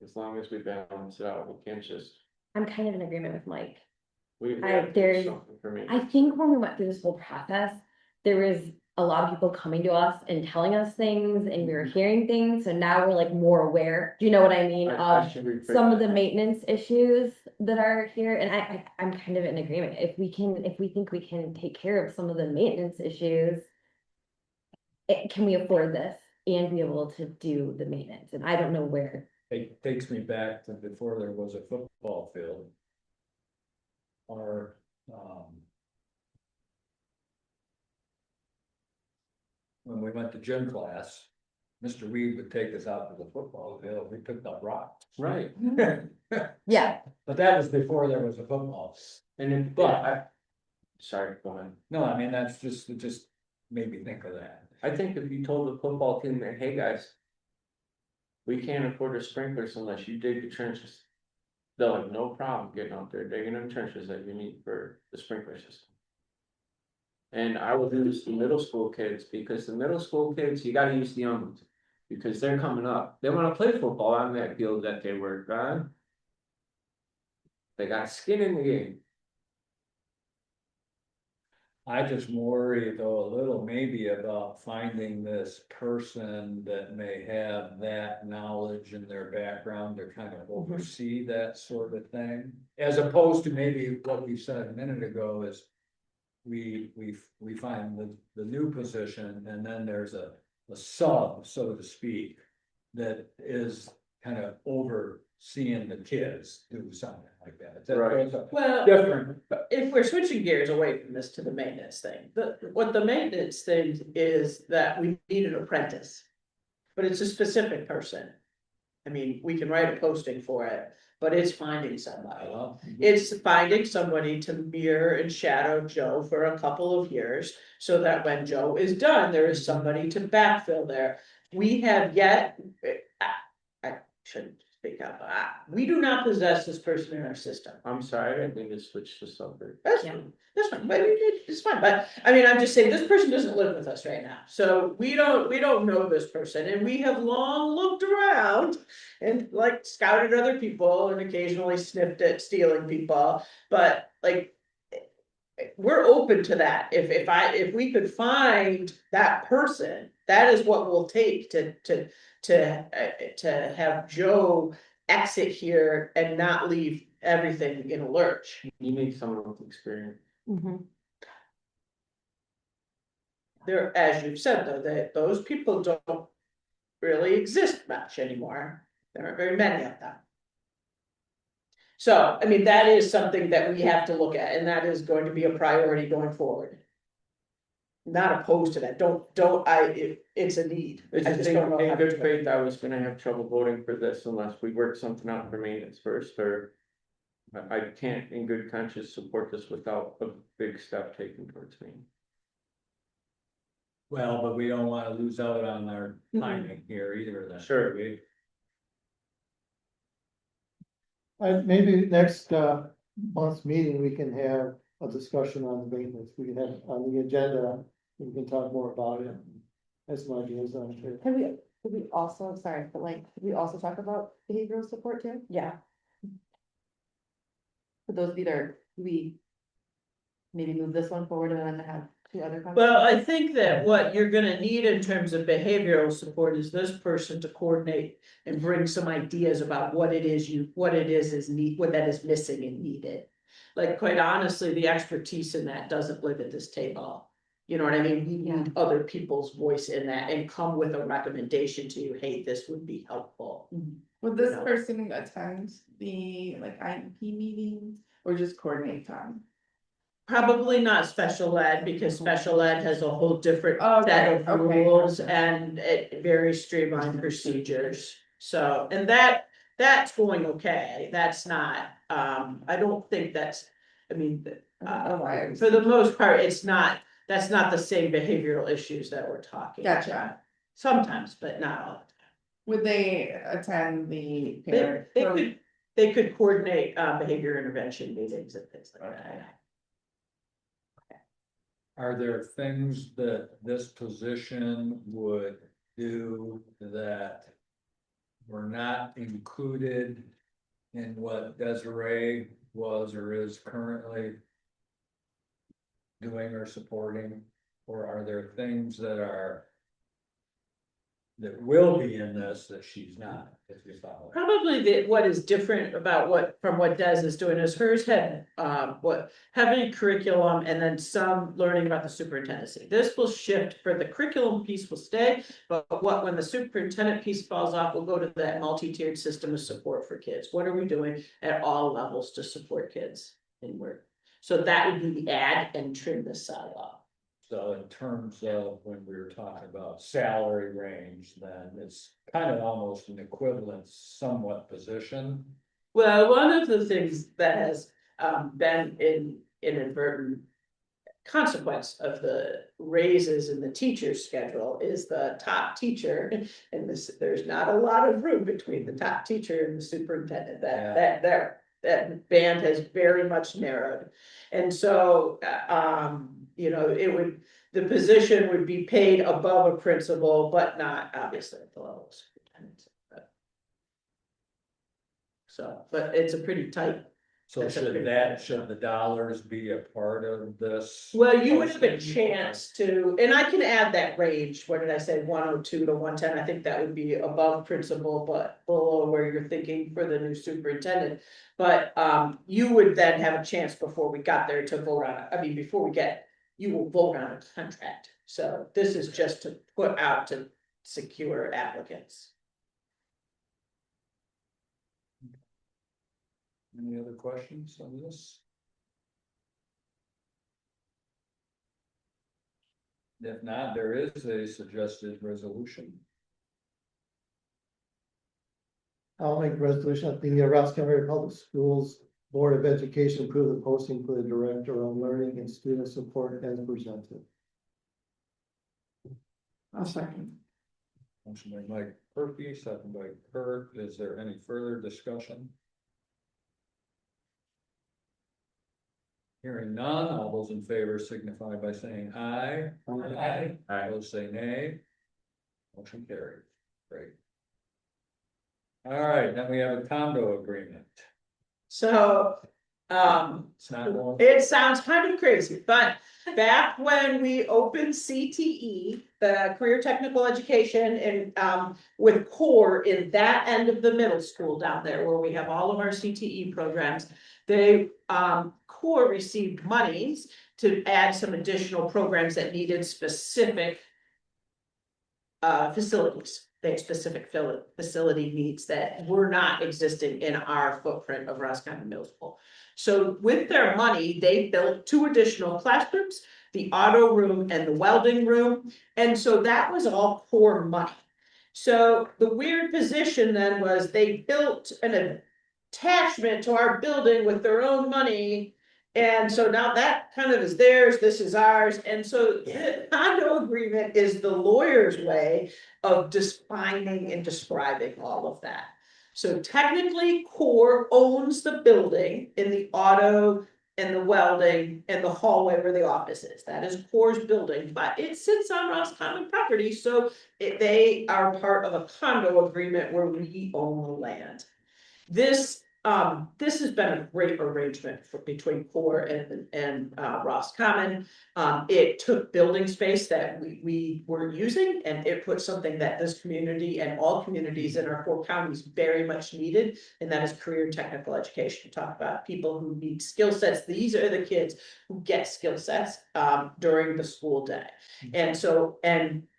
As long as we balance it out, we can't just, I'm kind of in agreement with Mike. we I- have to do there's- something for me. I think when we went through this whole process, there was a lot of people coming to us and telling us things and we were hearing things, so now we're like more aware, do you know what I mean? I Of should rephrase some of the that. maintenance issues that are here, and I'm kind of in agreement. If we think we can take care of some of the maintenance issues. Can we afford this and be able to do the maintenance? And I don't know where. It takes me back to before there was a football field. Our, when we went to gym class, Mr. Weed would take us out to the football field, we picked up rocks. Right, Yeah, But that was before there was a football. and if, But- sorry, go ahead. No, I mean, that's just, it just made me think of that. I think if you told the football team that, hey, guys. We can't afford the sprinklers unless you dig the trenches. They'll have no problem getting out there digging them trenches that you need for the sprinkler system. And I would use the middle school kids, because the middle school kids, you gotta use the young ones. Because they're coming up, they wanna play football on that field that they work on. They got skin in the game. I just worry though a little maybe about finding this person that may have that knowledge in their background to kind of oversee that sort of thing. As opposed to maybe what we said a minute ago is we find the new position and then there's a sub, so to speak, that is kind of overseeing the kids do something like that. Right. Well, Different. if we're switching gears away from this to the maintenance thing, what the maintenance thing is that we need an apprentice. But it's a specific person. I mean, we can write a posting for it, but it's finding somebody. It's finding somebody to mirror and shadow Joe for a couple of years, so that when Joe is done, there is somebody to backfill there. We have yet, I shouldn't speak up, we do not possess this person in our system. I'm sorry, I didn't mean to switch to something. That's fine, but it's fine, but I mean, I'm just saying, this person doesn't live with us right now, so we don't know this person, and we have long looked around. And like scouted other people and occasionally sniffed at stealing people, but like. We're open to that, if we could find that person, that is what we'll take to have Joe exit here and not leave everything in a lurch. You need someone with experience. There, as you've said, though, that those people don't really exist much anymore. There aren't very many of them. So, I mean, that is something that we have to look at, and that is going to be a priority going forward. Not opposed to that, it's a need. I I just just think don't know in how good to- faith, I was gonna have trouble voting for this unless we work something out for maintenance first, or. I can't in good conscience support this without a big step taken towards me. Well, but we don't wanna lose out on our timing here either then. Sure. Maybe next month's meeting, we can have a discussion on the maintenance, we can have on the agenda, we can talk more about it. That's my ideas on it. could we also, sorry, but like, could we also talk about behavioral support too? yeah. Could those be there, we maybe move this one forward and then have two other. Well, I conversations? think that what you're gonna need in terms of behavioral support is this person to coordinate and bring some ideas about what it is what that is missing and needed. Like, quite honestly, the expertise in that doesn't live at this table. You know what I mean? We need other people's voice in that and come with a recommendation to you, hey, this would be helpful. Would this No. person attend the like IEP meetings or just coordinate time? Probably not special ed, because special ed has a whole different Okay, set of okay. rules and very streamlined procedures. So, and that's going okay, that's not, I don't think that's, I mean, I don't know why I was- for the most part, that's not the same behavioral issues that we're talking about. Gotcha. Sometimes, but not all the time. Would they attend the They, parent? they could coordinate, behavior intervention meetings and things like that. Are there things that this position would do that were not included in what Desiree was or is currently doing or supporting? Or are there things that will be in this that she's not, if you follow? Probably what is different about from what Des is doing is hers had, having curriculum and then some learning about the superintendency. This will shift for the curriculum piece will stay, but when the superintendent piece falls off, we'll go to that multi-tiered system of support for kids. What are we doing at all levels to support kids in work? So that would be the add and trim this side off. So in terms of when we were talking about salary range, then it's kind of almost an equivalent somewhat position. Well, one of the things that has been an inadvertent consequence of the raises in the teacher's schedule is the top teacher. And there's not a lot of room between the top teacher and the superintendent. That band has very much narrowed. And so, the position would be paid above a principal, but not obviously at the level of superintendent. But it's a pretty tight. So should the dollars be a part of this? Well, you would have a chance to, and I can add that range, what did I say, 102 to 110, I think that would be above principal, but below where you're thinking for the new superintendent. But you would then have a chance before we got there to vote on it, you will vote on a contract. So this is just to put out to secure applicants. Any other questions on this? If not, there is a suggested resolution. I'll make a resolution that the Rousecommon Area Public Schools Board of Education approve the posting for the Director of Learning and Student Support as presented. I'll second. Motion by Mike Murphy, second by Kurt. Is there any further discussion? Hearing none, all those in favor signify by saying aye. Aye. Those say nay. Motion carried. Great. All right, then we have a condo agreement. So, It's not going. it sounds kind of crazy, but back when we opened CTE, the Career Technical Education, and with CORE in that end of the middle school down there where we have all of our CTE programs, they CORE received monies to add some additional programs that needed specific facilities. They had specific facility needs that were not existing in our footprint of Roscommon Middle School. So with their money, they built 2 additional classrooms, the auto room and the welding room. And so that was all CORE money. So the weird position then was they built an attachment to our building with their own money. And so now that kind of is theirs, this is ours. And so the condo agreement is the lawyer's way of defining and describing all of that. So technically CORE owns the building in the auto and the welding and the hallway where the office is. That is CORE's building, but it sits on Roscommon property. So they are part of a condo agreement where we own the land. This has been a great arrangement between CORE and Roscommon. It took building space that we weren't using, and it put something that this community and all communities in our 4 counties very much needed, and that is career technical education. Talk about people who need skill sets. These are the kids who get skill sets during the school day. And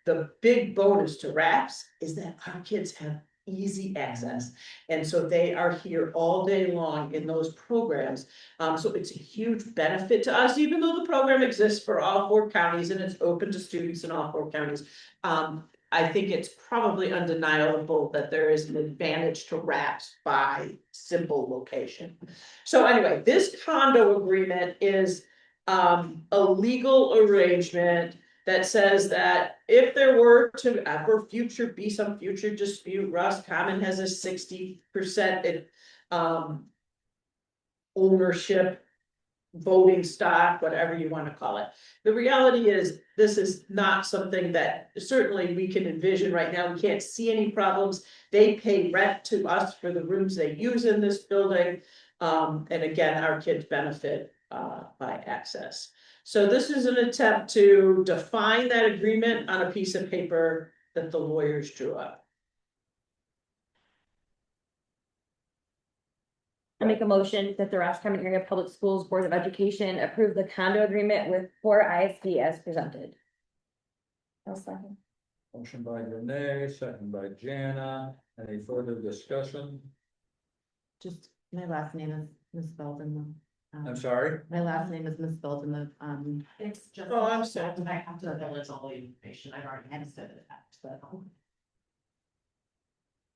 the big bonus to RAPS is that our kids have easy access. And so they are here all day long in those programs. So it's a huge benefit to us, even though the program exists for all 4 counties and it's open to students in all 4 counties. I think it's probably undeniable that there is an advantage to RAPS by simple location. So anyway, this condo agreement is a legal arrangement that says that if there were to ever be some future dispute, Roscommon has a 60% ownership voting stock, whatever you wanna call it. The reality is, this is not something that certainly we can envision right now. We can't see any problems. They pay rent to us for the rooms they use in this building. And again, our kids benefit by access. So this is an attempt to define that agreement on a piece of paper that the lawyers drew up. I make a motion that the Roscommon Area Public Schools Board of Education approve the condo agreement with Core ISD as presented. I'll second. Motion by Renee, second by Jana. Any further discussion? Just, my last name is misspelled in the. I'm sorry? My last name is misspelled in the, It's just. Oh, I'm sorry. I have to village all the information, I've already had to send it back, so.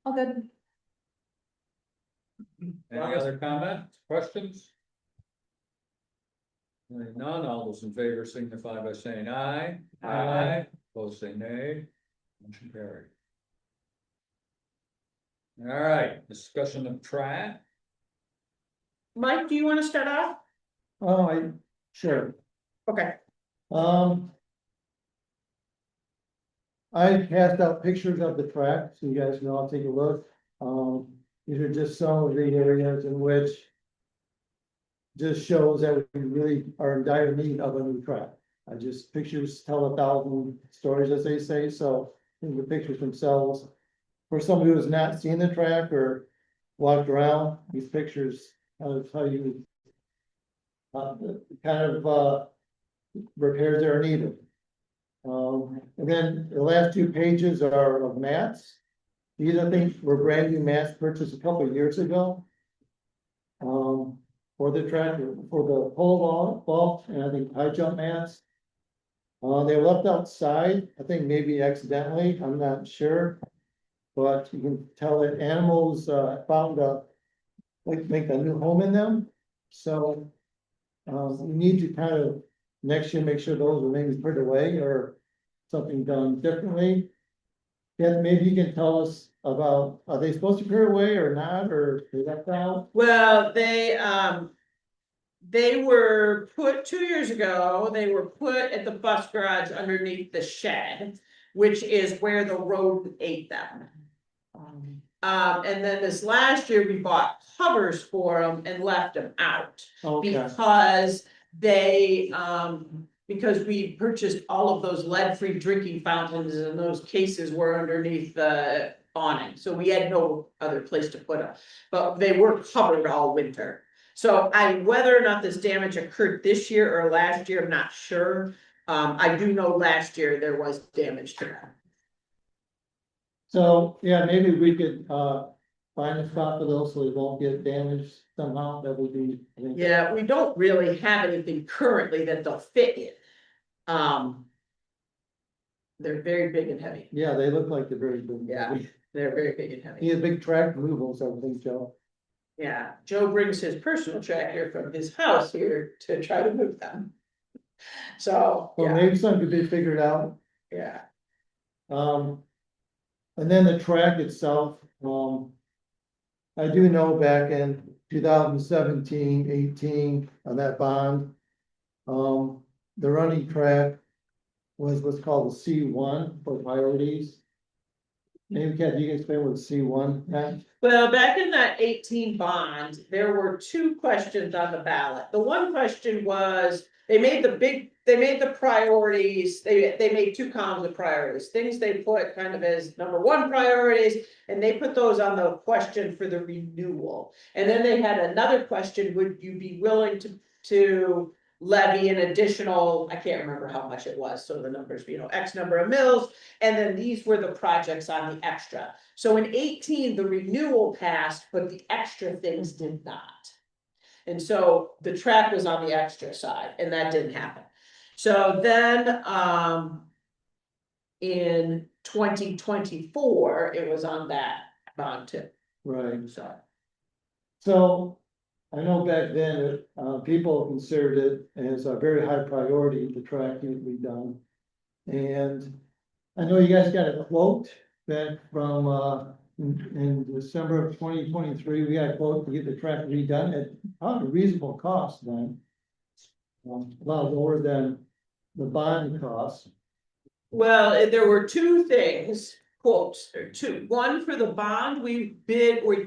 all good. Any other comments, questions? Hearing none, all those in favor signify by saying aye. Aye. Opposed, say nay. Motion carried. All right, discussion of track. Mike, do you wanna start off? Oh, sure. Okay. I passed out pictures of the track, so you guys know, I'll take a look. These are just some of the areas in which just shows that we really are in dire need of a new track. I just, pictures tell 1,000 stories, as they say, so I think the pictures themselves, for somebody who has not seen the track or walked around, these pictures tell you repairs that are needed. And then the last 2 pages are of mats. These, I think, were brand new mats purchased a couple of years ago. For the track, for the pole vault, and I think high jump mats. They were left outside, I think maybe accidentally, I'm not sure. But you can tell that animals found make a new home in them. So we need to kind of next year make sure those are maybe put away or something done differently. Yeah, maybe you can tell us about, are they supposed to clear away or not, or is that out? Well, they were put 2 years ago, they were put at the bus garage underneath the shed, which is where the road ate them. And then this last year, we bought covers for them and left them out. Okay, Because they, because we purchased all of those lead-free drinking fountains and those cases were underneath the awning, so we had no other place to put them. But they were covered all winter. So whether or not this damage occurred this year or last year, I'm not sure. I do know last year there was damage to them. so, yeah, maybe we could find a spot for those so they won't get damaged somehow, that would be. I think. Yeah, we don't really have anything currently that they'll fit in. They're very big and heavy. Yeah, they look like they're very big. Yeah. They're very big and heavy. He had a big track removals, I would think, Joe. Yeah, Joe brings his personal tractor from his house here to try to move them. So, Well, yeah, maybe something could be figured out. yeah. And then the track itself, I do know back in 2017, 18 on that bond. The running track was what's called the C1 for priorities. Maybe Kathy, you can explain what C1 meant? Well, back in that 18 bond, there were 2 questions on the ballot. The one question was, they made the priorities, they made 2 columns of priorities, things they put kind of as number 1 priorities, and they put those on the question for the renewal. And then they had another question, would you be willing to levy an additional, I can't remember how much it was, so the numbers, X number of mills, and then these were the projects on the extra. So in 18, the renewal passed, but the extra things did not. And so the track was on the extra side, and that didn't happen. So then, in 2024, it was on that bond too, Right. so. So I know back then, people considered it as a very high priority, the track need to be done. And I know you guys got a quote back from, in December of 2023, we got a quote to get the track redone at probably a reasonable cost then. a lot lower than the bond cost. Well, there were two things, quotes, or two. One for the bond, we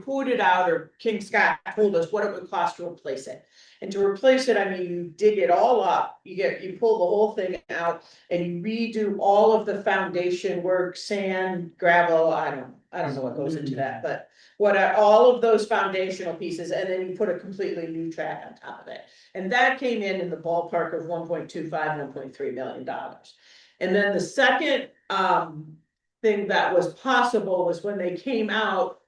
quoted out, or King Scott told us what it would cost to replace it. And to replace it, I mean, you dig it all up, you pull the whole thing out and you redo all of the foundation work, sand, gravel, I don't know what goes into that, but what are all of those foundational pieces, and then you put a completely new track on top of it. And that came in the ballpark of 1.25, 1.3 million dollars. And then the second thing that was possible was when they came out,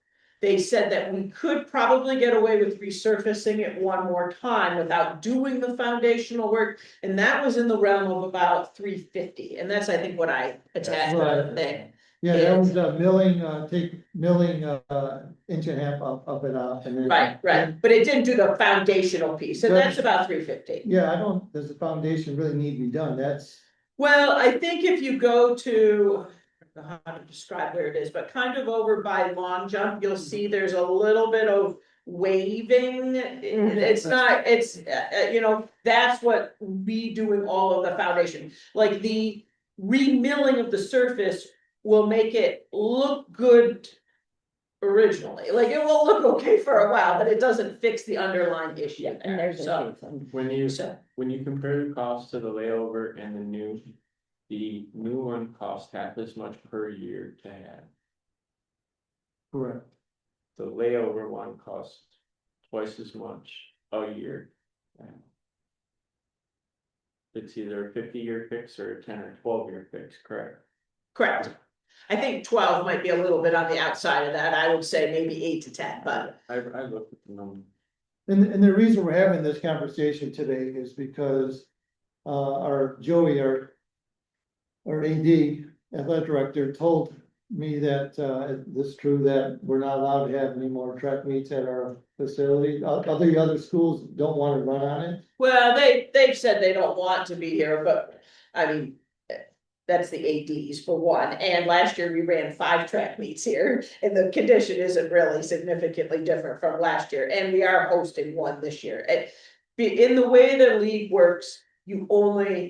they said that we could probably get away with resurfacing it one more time without doing the foundational work. And that was in the realm of about 350. And that's, I think, what I attached to the thing. Yeah, that was milling, inch and a half up and up and then. Right, but it didn't do the foundational piece, and that's about 350. Yeah, does the foundation really need to be done? That's. Well, I think if you go to, I don't know how to describe where it is, but kind of over by Long Jump, you'll see there's a little bit of waving. It's not, it's, that's what redoing all of the foundation, like the remilling of the surface will make it look good originally, like it will look okay for a while, but it doesn't fix the underlying issue. And there's So, When you compare the cost to the layover and the new one costs half as much per year to have. Correct. The layover one costs twice as much a year. It's either a 50-year fix or a 10 or 12-year fix, correct? correct. I think 12 might be a little bit on the outside of that. I would say maybe 8 to 10, but I looked at the number. And the reason we're having this conversation today is because our Joey, our AD, athletic director, told me that this is true, that we're not allowed to have any more track meets at our facility. Other schools don't want to run on it. well, they've said they don't want to be here, but I mean, that's the ADs for one. And last year we ran 5 track meets here, and the condition isn't really significantly different from last year. And we are hosting one this year. In the way the league works, they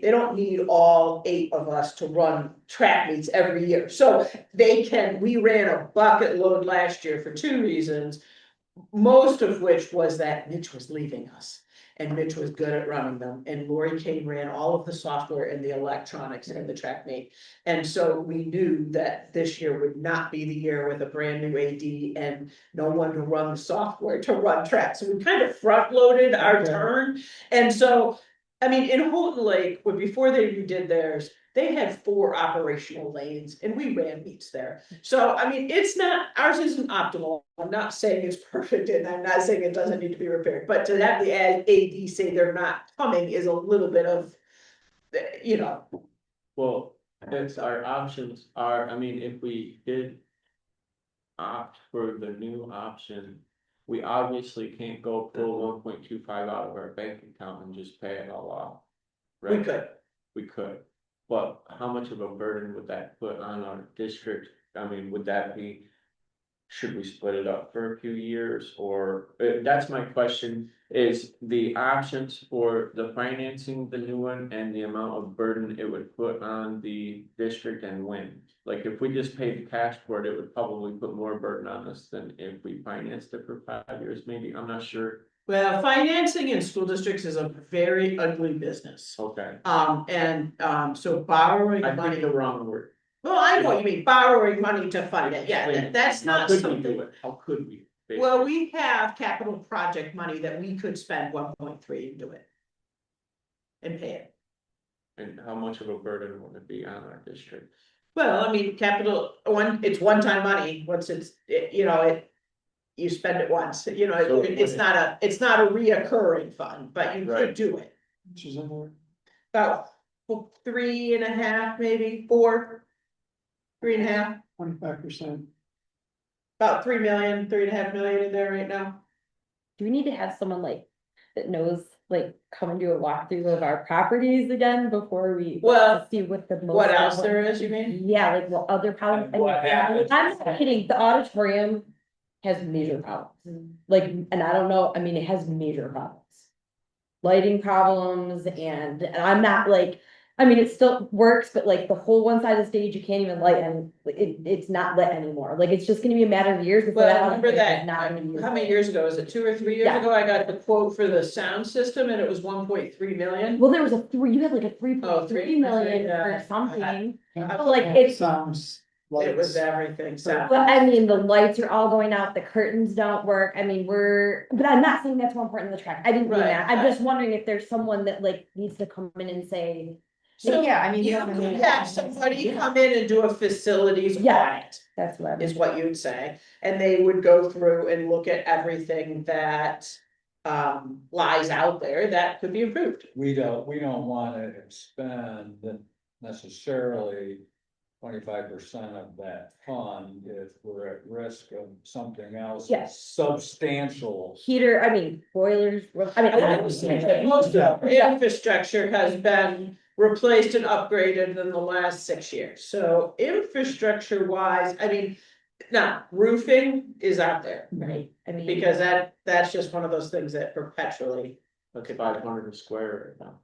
don't need all 8 of us to run track meets every year. So we ran a bucket load last year for 2 reasons. Most of which was that Mitch was leaving us. And Mitch was good at running them, and Lori Kane ran all of the software and the electronics in the track meet. And so we knew that this year would not be the year with a brand new AD and no one to run the software to run track. So we kind of front loaded our turn. And so, I mean, in Houghton Lake, before they redid theirs, they had 4 operational lanes and we ran meets there. So, I mean, ours isn't optimal. I'm not saying it's perfect and I'm not saying it doesn't need to be repaired, but to have the AD say they're not coming is a little bit of, Well, it's our options are, I mean, if we did opt for the new option, we obviously can't go pull 1.25 out of our bank account and just pay it all off. Right? We could, but how much of a burden would that put on our district? I mean, would that be, should we split it up for a few years, or, that's my question, is the options for the financing the new one and the amount of burden it would put on the district and when? Like, if we just paid the cash for it, it would probably put more burden on us than if we financed it for 5 years, maybe, I'm not sure. well, financing in school districts is a very ugly business. Okay, So borrowing I money. think the wrong word. Well, I know what you mean, borrowing money to fund it, yeah, that's How not could we something. do it? How could we? Well, we have capital project money that we could spend 1.3 and do it. And pay it. And how much of a burden would it be on our district? Well, I mean, it's one-time money, once you spend it once, So it's not a reoccurring fund, but you could Right. do it. Which is in there. About 3.5, maybe 4. 3.5, 25%. about 3 million, 3.5 million in there right now. Do we need to have someone like that knows, like, come and do a walkthrough of our properties again before we? Well, to see what the most. What else there is, you mean? Yeah, like what other problems. And what happens. I'm not kidding, the auditorium has major problems, like, and I don't know, I mean, it has major problems. lighting problems and I'm not like, I mean, it still works, but like the whole one side of the stage, you can't even light and it's not lit anymore. Like, it's just gonna be a matter of years before Well, I that. remember other that, is not gonna be how many used. years ago, was it 2 or 3 years Yeah. ago, I got the quote for the sound system and it was 1.3 million. Well, there was you had like a 3.3 3, million yeah. for something. Yeah. But like, it's, Sounds. It was lights. everything, so. but I mean, the lights are all going out, the curtains don't work. I mean, but I'm not saying that's more important than the track. I didn't mean Right. that. I'm just wondering if there's someone that like needs to come in and say, So, Yeah, I mean, you yeah, could have somebody come in and do a facilities Yeah. audit, that's what. is what you'd say. And they would go through and look at everything that lies out there that could be improved. We don't wanna expend necessarily 25% of that fund if we're at risk of something else. Yes. Substantial. Heater, I mean, boilers, I mean. I would say that most of our infrastructure has been replaced and upgraded in the last 6 years. So infrastructure wise, I mean, now roofing is out there. Right, I mean. Because that's just one of those things that perpetually. That's 500 a square right now.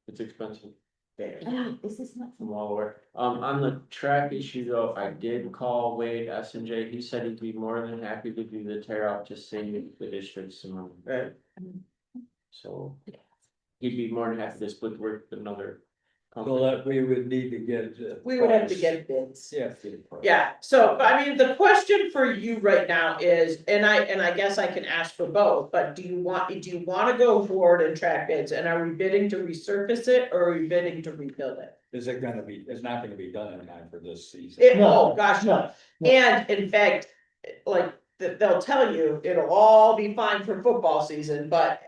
It's expensive. This is not. I'm all aware. On the track issue though, I did call Wade S&J. He said he'd be more than happy to do the tear out, just saving the district some money. Right. So he'd be more than happy to split work with another So company. that we would need to get. We would have to get bids. Yeah. get a price. Yeah, so, I mean, the question for you right now is, and I guess I can ask for both, but do you wanna go forward and track bids? And are we bidding to resurface it or are we bidding to rebuild it? Is it gonna be, it's not gonna be done in time for this season. Oh, gosh, no. And in fact, like, they'll tell you, it'll all be fine for football season, but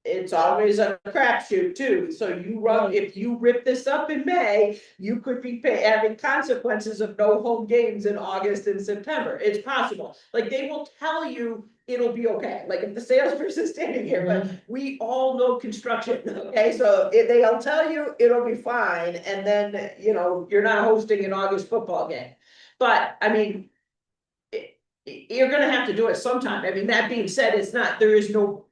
it's always a crapshoot too, so if you rip this up in May, you could be having consequences of no home games in August and September, it's possible. Like, they will tell you it'll be okay, like if the salesperson's standing here, but we all know construction, okay, so they'll tell you it'll be fine, and then, you're not hosting an August football game. But, I mean, you're gonna have to do it sometime, I mean, that being said, there is no.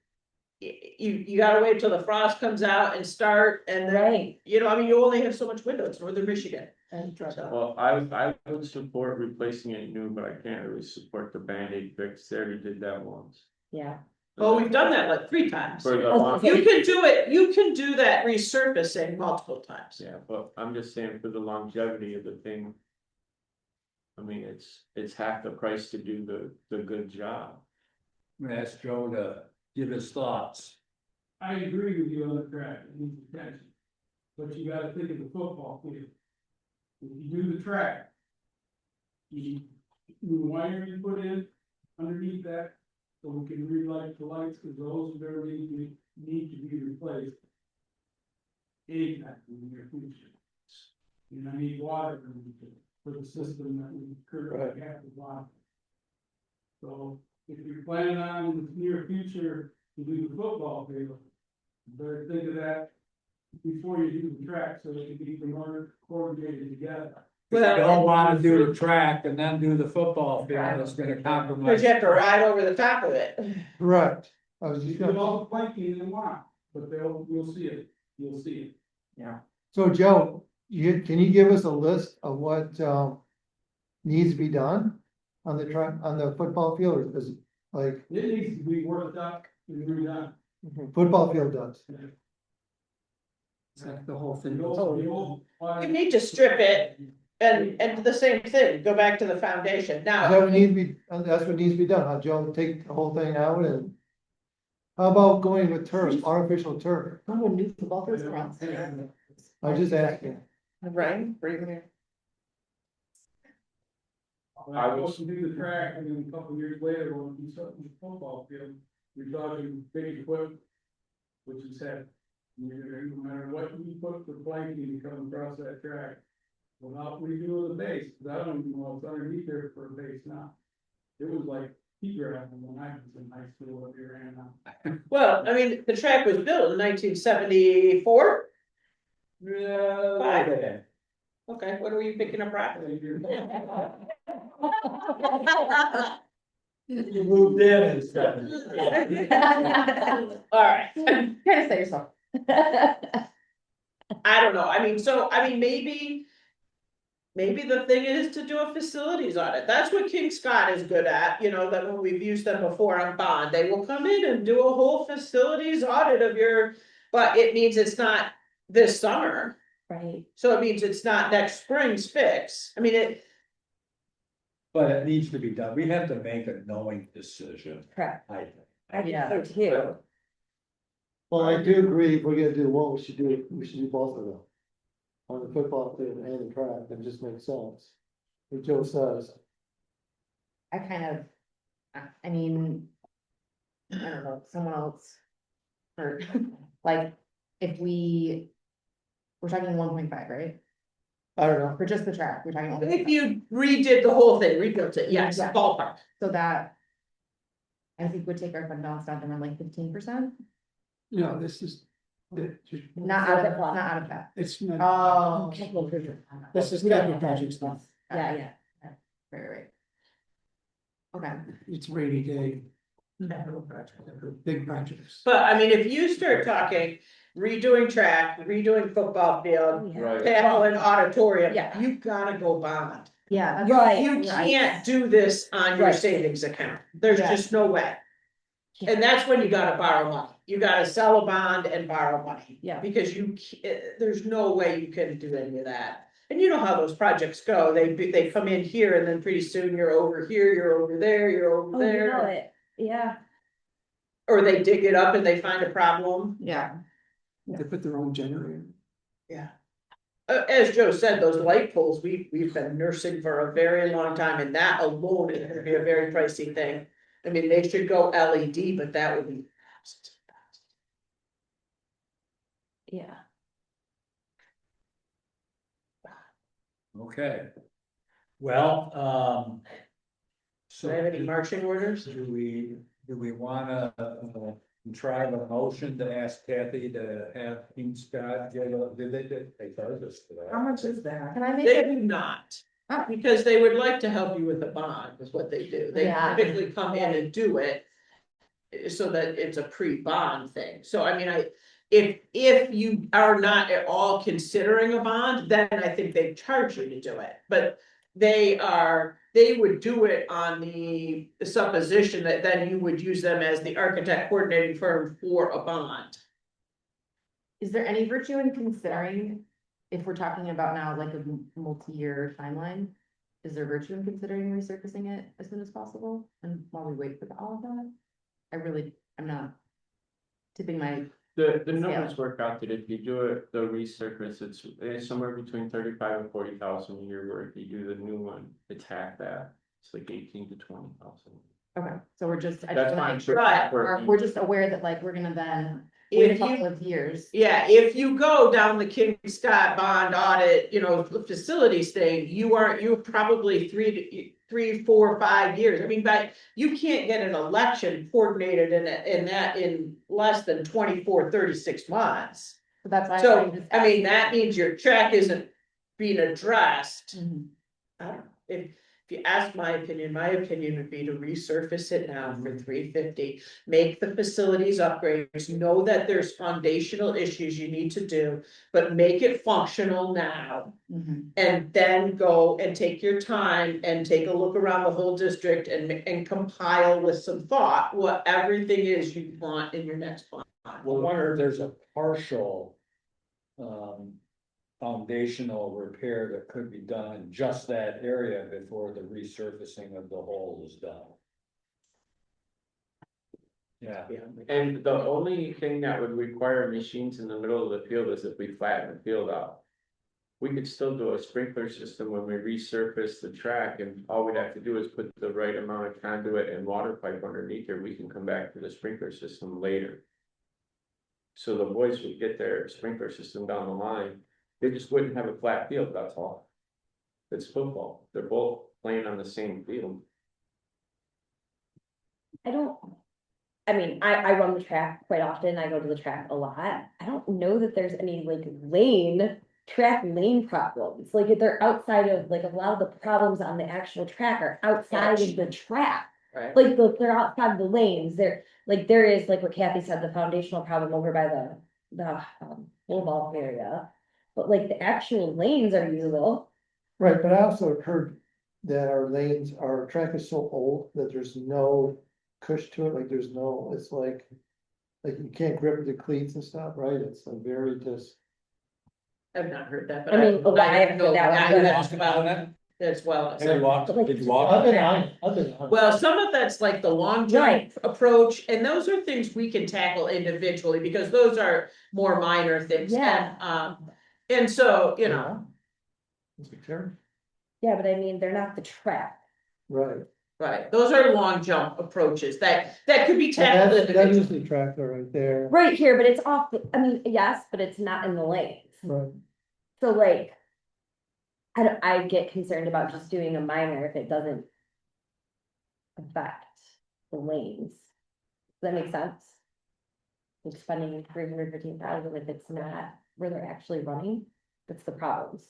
You gotta wait till the frost comes out and start, and then, Right. I mean, you only have so much window, it's northern Michigan. So, Well, I would support replacing it new, but I can't really support the Band-Aid fix. They already did that once. Yeah. oh, we've done that like 3 times. For the Oh, You can do that resurfacing multiple times. Yeah, but I'm just saying for the longevity of the thing. I mean, it's half the price to do the good job. I'm gonna ask Joe to give his thoughts. I agree with you on the track, it needs attention. But you gotta think of the football field. If you do the track. The wire you put in underneath that, so we can relight the lights, cause those are gonna need to be replaced. Anytime in the near future. And I need water for the system that we currently have to buy. So if you're planning on in the near future to do the football field, you better think of that before you do the track, so it can be coordinated together. If you don't wanna do the track and then do the football field, it's gonna compromise. Cause you have to ride over the top of it. Right. I was You just can gonna, all planking in one, but you'll see it, you'll see it. so Joe, can you give us a list of what, needs to be done? On the track, on the football field, or is it like, It needs to be worked out and redone. football field does? It's like the whole thing. The old You need to strip it, and the same thing, go back to the foundation, Is now. that what needs to be, that's what needs to be done, huh, Joe, take the whole thing out and. How about going with turf, artificial turf? Oh, new football fields around. I just asking. Right, bring it I was to do the track, and then a couple of years later, when we do something with the football field, you're talking big equipment. Which is heavy. No matter what you put for planking to come across that track. Without redoing the base, cause I don't even know what's underneath there for a base now. It was like pea gravel when I was in high school up here and now. Well, I mean, the track was built in 1974. Yeah. Okay, what are you picking up, Rob? You moved in and stuff. All right, Kind of say yourself. I don't know, maybe. Maybe the thing is to do a facilities audit, that's what King Scott is good at, that when we've used them before on bond, they will come in and do a whole facilities audit of your. But it means it's not this summer, Right, so it means it's not next spring's fix, But it needs to be done. We have to make a knowing decision, correct. I think. I think Yeah. so too. Well, I do agree, if we're gonna do one, we should do both of them. On the football field and the track, that just makes sense. What Joe says, I kind of, I mean, I don't know, someone else. Or, like, if we're talking 1.5, right? I don't know, For just the track, we're talking. if 1.5. you redid the whole thing, rebuilt it, yes, Yeah. ballpark. So that. I think would take our fund balance down to around like 15%, No, this is. not out of that. It's not. Oh. This is We don't capital have that. projects stuff. Yeah, yeah. Right. Okay. It's rainy day. Big projects. But if you start talking redoing track, redoing football field, Right. chapel and auditorium, Yeah. you gotta go bond. Yeah. that's- Right. You can't do this on your Right. savings account, there's Yeah. just no way. Yeah. And that's when you gotta borrow money, you gotta sell a bond and borrow money. Yeah. Because there's no way you can do any of that. And you know how those projects go, they come in here and then pretty soon you're over here, you're over there, you're over Oh, you know there. it, yeah. Or they dig it up and they find a problem. Yeah. They put their own generator. Yeah. As Joe said, those light poles, we've been nursing for a very long time, and that alone is gonna be a very pricey thing. They should go LED, but that would be. Yeah. Okay. Well, Do I have any marching orders? Do we wanna, try a motion to ask Kathy to have King Scott, they charge us for How that? much is that? Can I make They it? do not, Oh. because they would like to help you with a bond, is what they do. They Yeah. typically come in and do it. So that it's a pre-bond thing, so if you are not at all considering a bond, then I think they charge you to do it, but. They would do it on the supposition that then you would use them as the architect coordinating firm for a bond. Is there any virtue in considering, if we're talking about now like a multi-year timeline? Is there virtue in considering resurfacing it as soon as possible and while we wait for all of that? I'm not tipping my, The numbers work out that if you do it, the resurface, it's somewhere between 35 and 40,000 a year, where if you do the new one, attack that, it's like 18 to 20,000. okay, so we're just, I That's just wanna fine. make sure, Right. we're just aware that like, we're gonna then wait a If you- couple of years. Yeah, if you go down the King Scott bond audit, facilities thing, you're probably 3, 4, 5 years, but you can't get an election coordinated in less than 24, 36 months. So that's why. So, I'm just asking. that means your track isn't being addressed. Mhm. I don't know, if you ask my opinion would be to resurface it now for $350. Make the facilities upgrades, know that there's foundational issues you need to do, but make it functional now. Mhm. And then go and take your time and take a look around the whole district and compile with some thought what everything is you want in your next plan. I wonder if there's a partial. Foundational repair that could be done in just that area before the resurfacing of the hole is done. Yeah, And the only thing that would require machines in the middle of the field is if we flatten the field out. We could still do a sprinkler system when we resurface the track, and all we'd have to do is put the right amount of conduit and water pipe underneath there, we can come back to the sprinkler system later. So the boys would get their sprinkler system down the line, they just wouldn't have a flat field, that's all. It's football, they're both playing on the same field. I run the track quite often, I go to the track a lot, I don't know that there's any like track lane problems, like if they're outside of, like a lot of the problems on the actual track are outside of the track. Right. Like, they're outside the lanes, there is, like what Kathy said, the foundational problem over by the full ball area. But like the actual lanes are usable. Right, but I also heard that our lanes, our track is so old that there's no cush to it, like there's no, it's like. Like you can't grip the cleats and stuff, right? It's like very just. I've not heard that, but I mean, well, I haven't know heard that one, guy but- that's about it as well. Have you walked, did you walk? I've been on it, I've been on it. Well, some of that's like the long jump Right. approach, and those are things we can tackle individually, because those are more minor things. Yeah. And so, you know, It's a terror. Yeah, but I mean, they're not the track. Right. right, those are long jump approaches that could be And tackled That individually. is the tracker right there. Right here, but it's off, I mean, yes, but it's not in the lanes. Right. So like. I get concerned about just doing a minor if it doesn't. Affect the lanes. Does that make sense? Like spending 315,000 if it's not where they're actually running, that's the problems.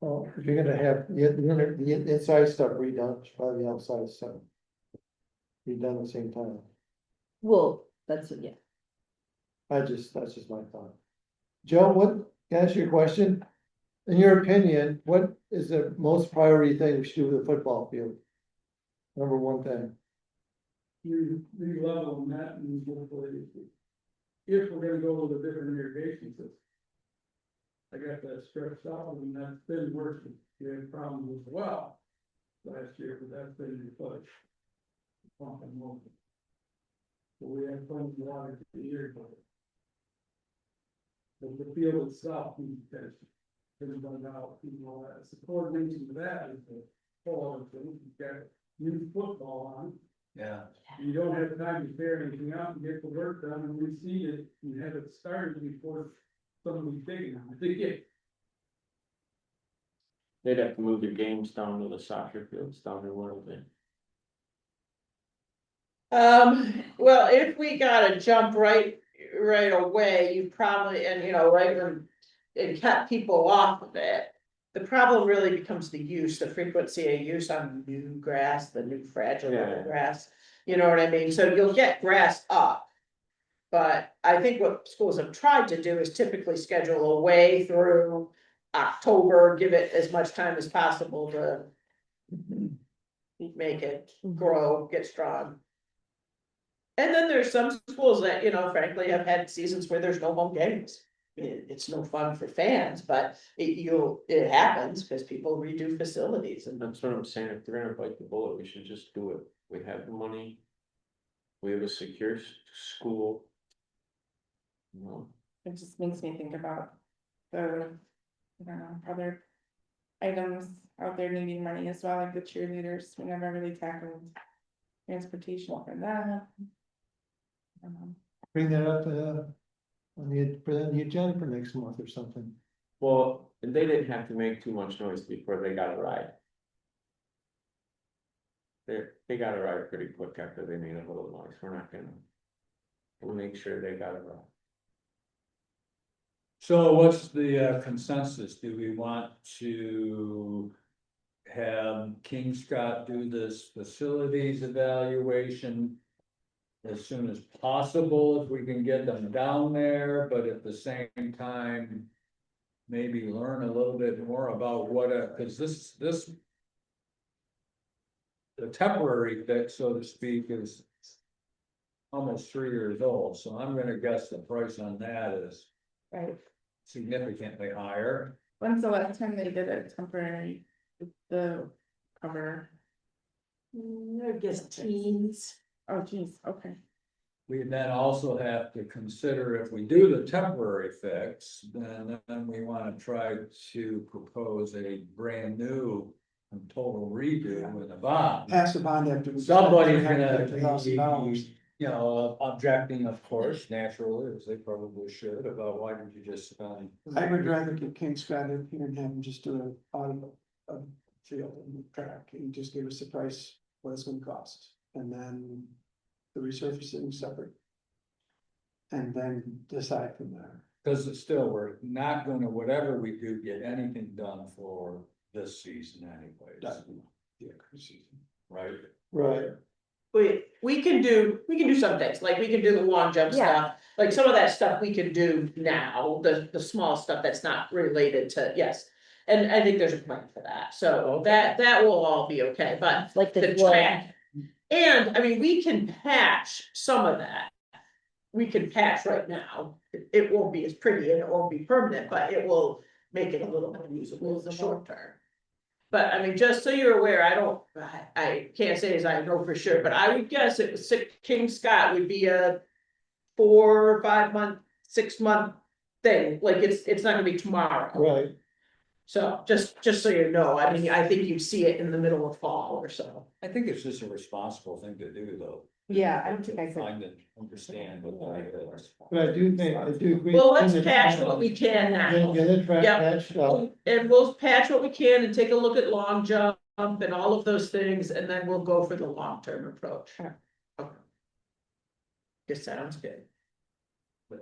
Well, if you're gonna have the inside stuff redone, probably the outside stuff. Redone at the same time. Well, that's, yeah. That's just my thought. Joe, can I ask you a question? In your opinion, what is the most priority thing we should do with the football field? Number one thing. Re-level that and hopefully, if we're gonna go with a different irrigation system. I got that stretched out and that's been working, we had problems as well last year, but that's been replaced. Pumping more. So we have plenty of water for the year, but. But the field itself, we can, run out, all that, so coordination to that is the whole other thing, you've got new football on. Yeah. You don't have time to tear anything out and get the work done and reseed it and have it started before somebody's digging on it. They'd have to move their games down to the soccer fields down there a little bit. Well, if we gotta jump right away, you probably, and you know, right when, and cut people off of it. The problem really becomes the use, the frequency of use on new grass, the new fragile Yeah. grass, you know what I mean? So you'll get grass up. But I think what schools have tried to do is typically schedule a way through October, give it as much time as possible to. Make it grow, get strong. And then there's some schools that, you know, frankly, have had seasons where there's no home games. It's no fun for fans, but it happens because people redo facilities and. That's what I'm saying, if they're gonna bite the bullet, we should just do it, we have the money. We have a secure school. You know, It just makes me think about the, I don't know, other items out there needing money as well, like the cheerleaders, we never really tackled transportation for them. Bring that up, put that on the agenda for next month or something. well, they didn't have to make too much noise before they got a ride. They got a ride pretty quick after they made a little noise, we're not gonna. We'll make sure they got a ride. So what's the consensus? Do we want to have King Scott do this facilities evaluation as soon as possible, if we can get them down there, but at the same time, maybe learn a little bit more about what because this the temporary fix, so to speak, is almost 3 years old, so I'm gonna guess the price on that is Right, significantly higher. when's the last time they did a temporary, the cover? I guess teens. Oh geez, okay. We then also have to consider if we do the temporary fix, then we wanna try to propose a brand new and total redo with a bond. Pass a bond after. Somebody's gonna $350,000. be, you know, objecting, of course, naturally, as they probably should, about why did you just spend. I would rather get King Scott in here and have him just do a field and track and just give us the price, what it's gonna cost, and then the resurfacing separate. And then decide from there. Cause it's still, we're not gonna, whatever we do, get anything done for this season anyways. Right? Right, We can do some things, like we can do the long jump Yeah. stuff, like some of that stuff we can do now, the small stuff that's not related to, yes. And I think there's a plan for that, so that will all be okay, but Like the this will, track. And I mean, we can patch some of that. We can patch right now, it won't be as pretty and it won't be permanent, but it will make it a little more usable in the short term. But I mean, just so you're aware, I can't say as I know for sure, but I would guess it was King Scott would be a 4 or 5 month, 6 month thing, like it's not gonna be tomorrow. right. So just so you know, I mean, I think you'd see it in the middle of fall or so. I think it's just a responsible thing to do, though. Yeah, I don't think I could. Find and understand what that is. But I do think, I do agree. Well, let's patch what we can now. Get the track Yep. patched up. And we'll patch what we can and take a look at long jump and all of those things, and then we'll go for the long-term approach. Sure. Okay. This sounds good.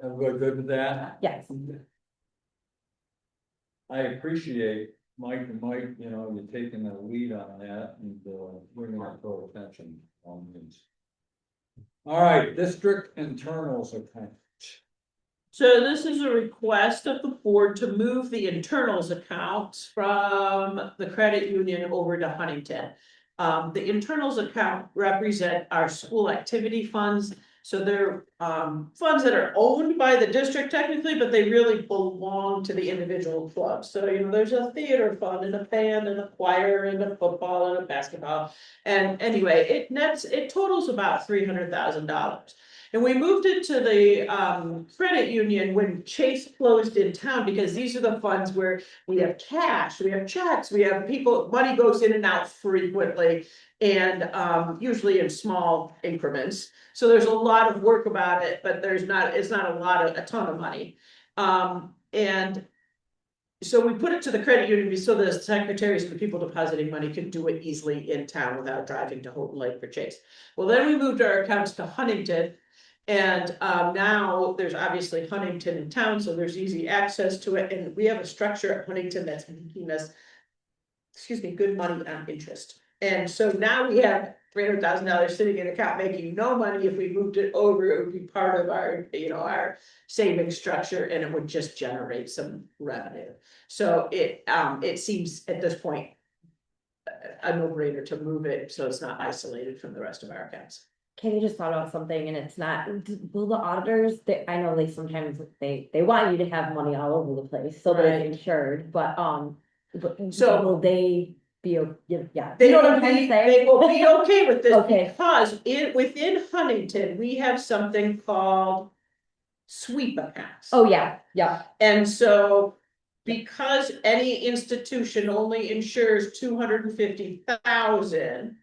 Everybody good with that? yes. I appreciate Mike and Mike, you know, you taking the lead on that and bringing our full attention on these. All right, district internals account. So this is a request of the board to move the internals account from the credit union over to Huntington. The internals account represent our school activity funds. So they're funds that are owned by the district technically, but they really belong to the individual clubs. So, you know, there's a theater fund and a band and a choir and a football and a basketball. And anyway, it totals about $300,000. And we moved it to the credit union when Chase closed in town, because these are the funds where we have cash, we have checks, we have people, money goes in and out frequently. And usually in small increments. So there's a lot of work about it, but it's not a ton of money. And so we put it to the credit union so the secretaries and the people depositing money could do it easily in town without driving to Houghton Lake for Chase. Well, then we moved our accounts to Huntington. And now there's obviously Huntington in town, so there's easy access to it. And we have a structure at Huntington that's making us, good money on interest. And so now we have $300,000 sitting in an account making no money. If we moved it over, it would be part of our, our savings structure, and it would just generate some revenue. So it seems at this point a no-brainer to move it so it's not isolated from the rest of our accounts. Can you just thought about something and it's not, will the auditors, I know they sometimes, they want you to have money all over the place, so that Right. it's insured, but So- will they be, yeah. They You know what will I'm trying to be, say? they will be okay with this Okay. because within Huntington, we have something called sweep accounts. Oh, yeah, yeah, And so because any institution only insures 250,000,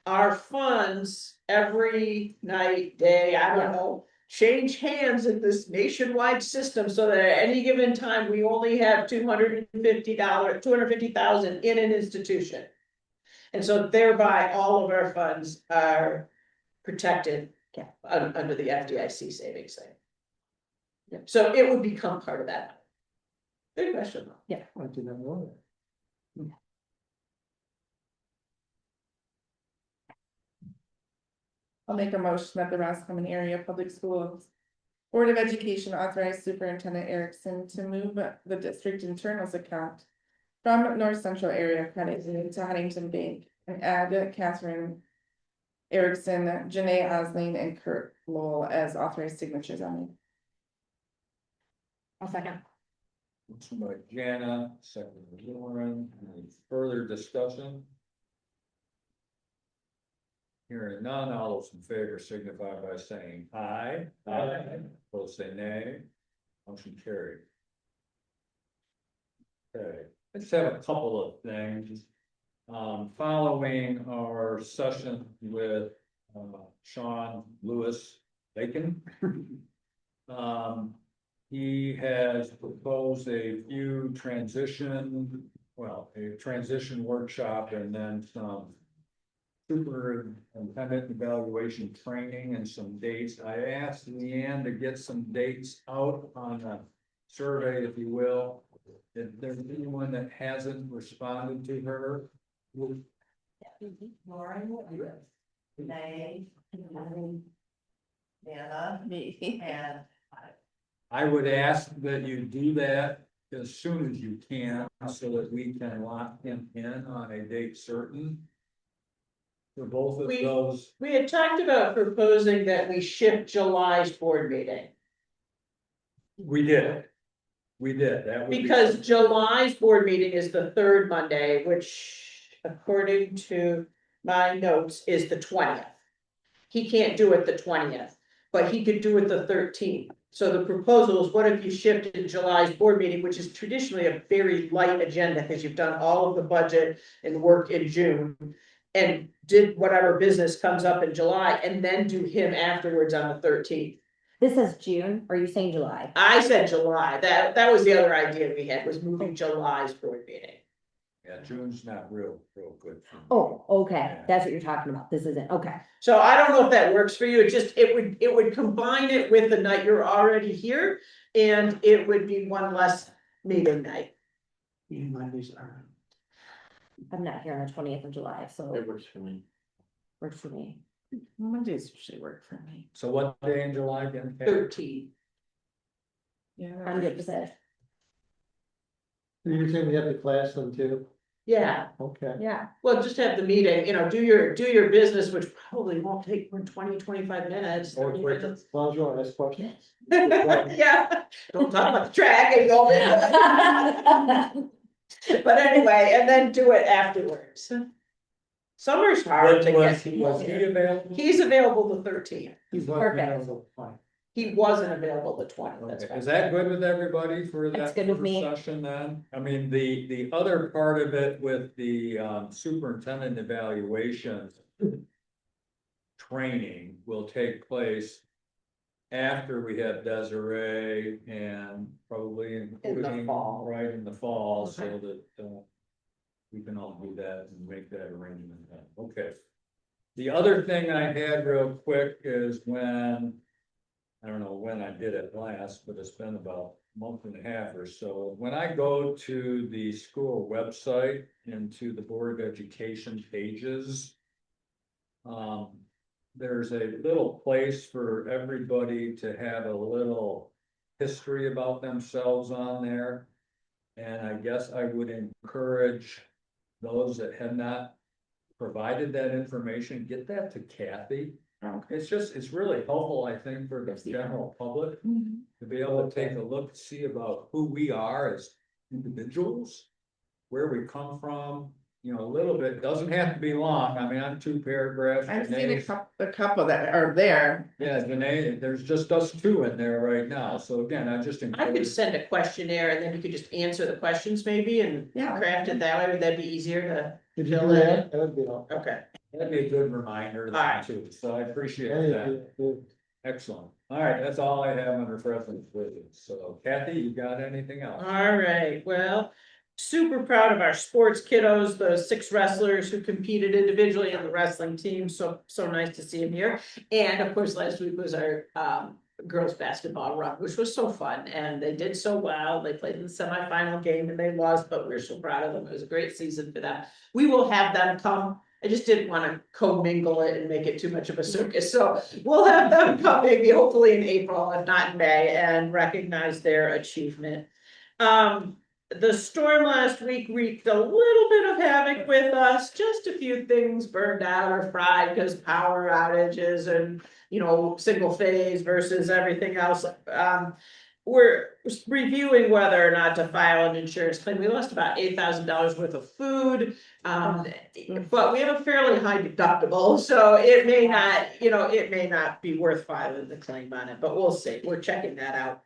our funds every night, day, I don't know, change hands in this nationwide system so that at any given time, we only have $250,000 in an institution. And so thereby all of our funds are protected under the FDIC savings thing. So it would become part of that. Good question though. I did not know that. I'll make a motion that the Roscommon Area Public Schools Board of Education authorize Superintendent Erickson to move the district internals account from North Central Area Credit Union to Huntington Bank and add Catherine Erickson, Janae Osling, and Kurt Lowell as authorized signatures on it. I'll second. Motion by Jana, second by Lauren, any further discussion? Hearing none, all those in favor signify by saying aye. Aye. Opposed say nay. Motion carried. Okay, let's have a couple of things. Following our session with Sean Lewis Bacon. He has proposed a few a transition workshop and then some superintendent evaluation training and some dates. I asked Leanne to get some dates out on a survey, if you will. If there's anyone that hasn't responded to her, Lauren, May, Anna, Me. and I would ask that you do that as soon as you can, so that we can lock him in on a date certain. For both of We- those, We had talked about proposing that we shift July's board meeting. we did. We did, that would be. Because July's board meeting is the third Monday, which according to my notes is the 20th. He can't do it the 20th, but he could do it the 13th. So the proposal is, what if you shifted July's board meeting, which is traditionally a very light agenda, because you've done all of the budget and work in June. And did whatever business comes up in July, and then do him afterwards on the 13th. This is June, or are you saying July? I said July, that was the other idea we had, was moving July's board meeting. Yeah, June's not real good. for me. Oh, okay, that's what you're talking about. This isn't, okay. So I don't know if that works for you, it would combine it with the night you're already here, and it would be one less meeting night. Mondays are. I'm not here on the 20th of July, so It works for me. works for me. Mondays usually work for me. So what day in July again? Kate? 13. Yeah. I'm good with it. You're saying we have to class them too? Yeah, Okay. Yeah. well, just have the meeting, do your business, which probably won't take more than 20-25 minutes. Or quicker. As long as you want to ask questions. Yeah, don't talk about the track and go in. But anyway, and then do it afterwards. Summer's hard to Was get. was he available? He's available the 13th. He's Perfect. He wasn't available the 20th. That's Okay, fine. is that good with everybody for That's that good with first me. session then? I mean, the other part of it with the superintendent evaluation. Training will take place. After we have Desiree and probably including, fall. right, in the fall, so that we can all do that and make that arrangement then. Okay. The other thing I had real quick is when, I don't know when I did it last, but it's been about a month and a half or so. When I go to the school website and to the Board of Education pages. There's a little place for everybody to have a little history about themselves on there. And I guess I would encourage those that have not provided that information, get that to Kathy. Okay. It's really helpful, I think, for the general public to be able to take a look, see about who we are as individuals, where we come from, a little bit, doesn't have to be long. I mean, I'm 2 paragraphs. I've seen Janae's- a couple that are there. Yeah, Janae, there's just us 2 in there right now. So again, I just I could encourage. send a questionnaire and then you could just answer the questions maybe and Yeah. craft it that way. Would that be easier If you Fill do that that, that would be all. to? Okay. That'd be a good reminder to them Alright. too. So I appreciate Yeah, that. yeah. Excellent. All right, that's all I have under preference with you. So Kathy, you got anything else? All right, well, super proud of our sports kiddos, those 6 wrestlers who competed individually in the wrestling team. So nice to see them here. And of course, last week was our girls basketball run, which was so fun. And they did so well. They played in the semifinal game and they lost, but we're so proud of them. It was a great season for them. We will have them come. I just didn't want to commingle it and make it too much of a circus. So we'll have them come maybe hopefully in April, if not in May, and recognize their achievement. The storm last week wreaked a little bit of havoc with us, just a few things burned out or fried because power outages and, single phase versus everything else. We're reviewing whether or not to file an insurance claim. We lost about $8,000 worth of food. But we have a fairly high deductible, so it may not be worth filing the claim on it, but we'll see. We're checking that out.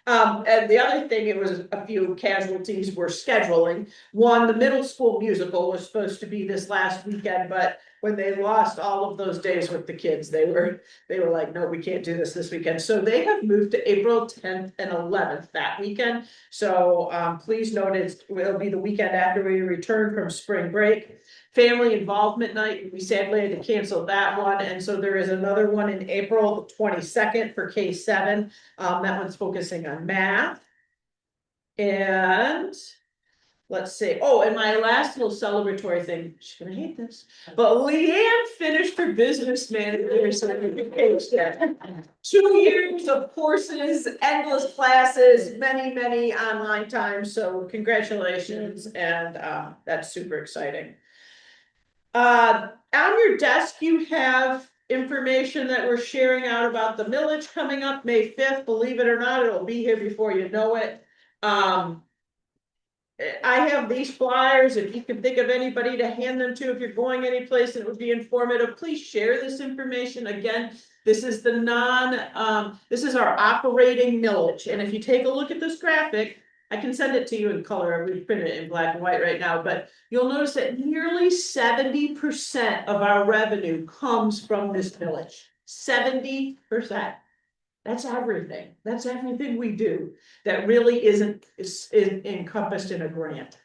And the other thing, it was a few casualties we're scheduling. One, the middle school musical was supposed to be this last weekend, but when they lost all of those days with the kids, they were like, no, we can't do this weekend. So they have moved to April 10th and 11th that weekend. So please note it'll be the weekend after we return from spring break. Family involvement night, we sadly had to cancel that one, and so there is another one in April, the 22nd for K7. That one's focusing on math. And let's see, oh, and my last little celebratory thing, she's gonna hate this, but Leanne finished her business manager certification. 2 years of courses, endless classes, many online times, so congratulations, and that's super exciting. On your desk, you have information that we're sharing out about the millage coming up May 5th. Believe it or not, it'll be here before you know it. I have these flyers. If you can think of anybody to hand them to, if you're going anyplace and it would be informative, please share this information. Again, this is the this is our operating millage. And if you take a look at this graphic, I can send it to you in color. We printed it in black and white right now, but you'll notice that nearly 70% of our revenue comes from this millage. 70%. That's everything. That's everything we do that really isn't is encompassed in a grant.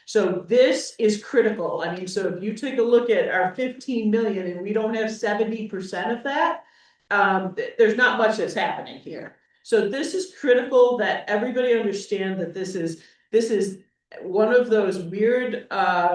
So this is critical. I mean, so if you take a look at our 15 million and we don't have 70% of that, there's not much that's happening here. So this is critical that everybody understand that this is one of those weird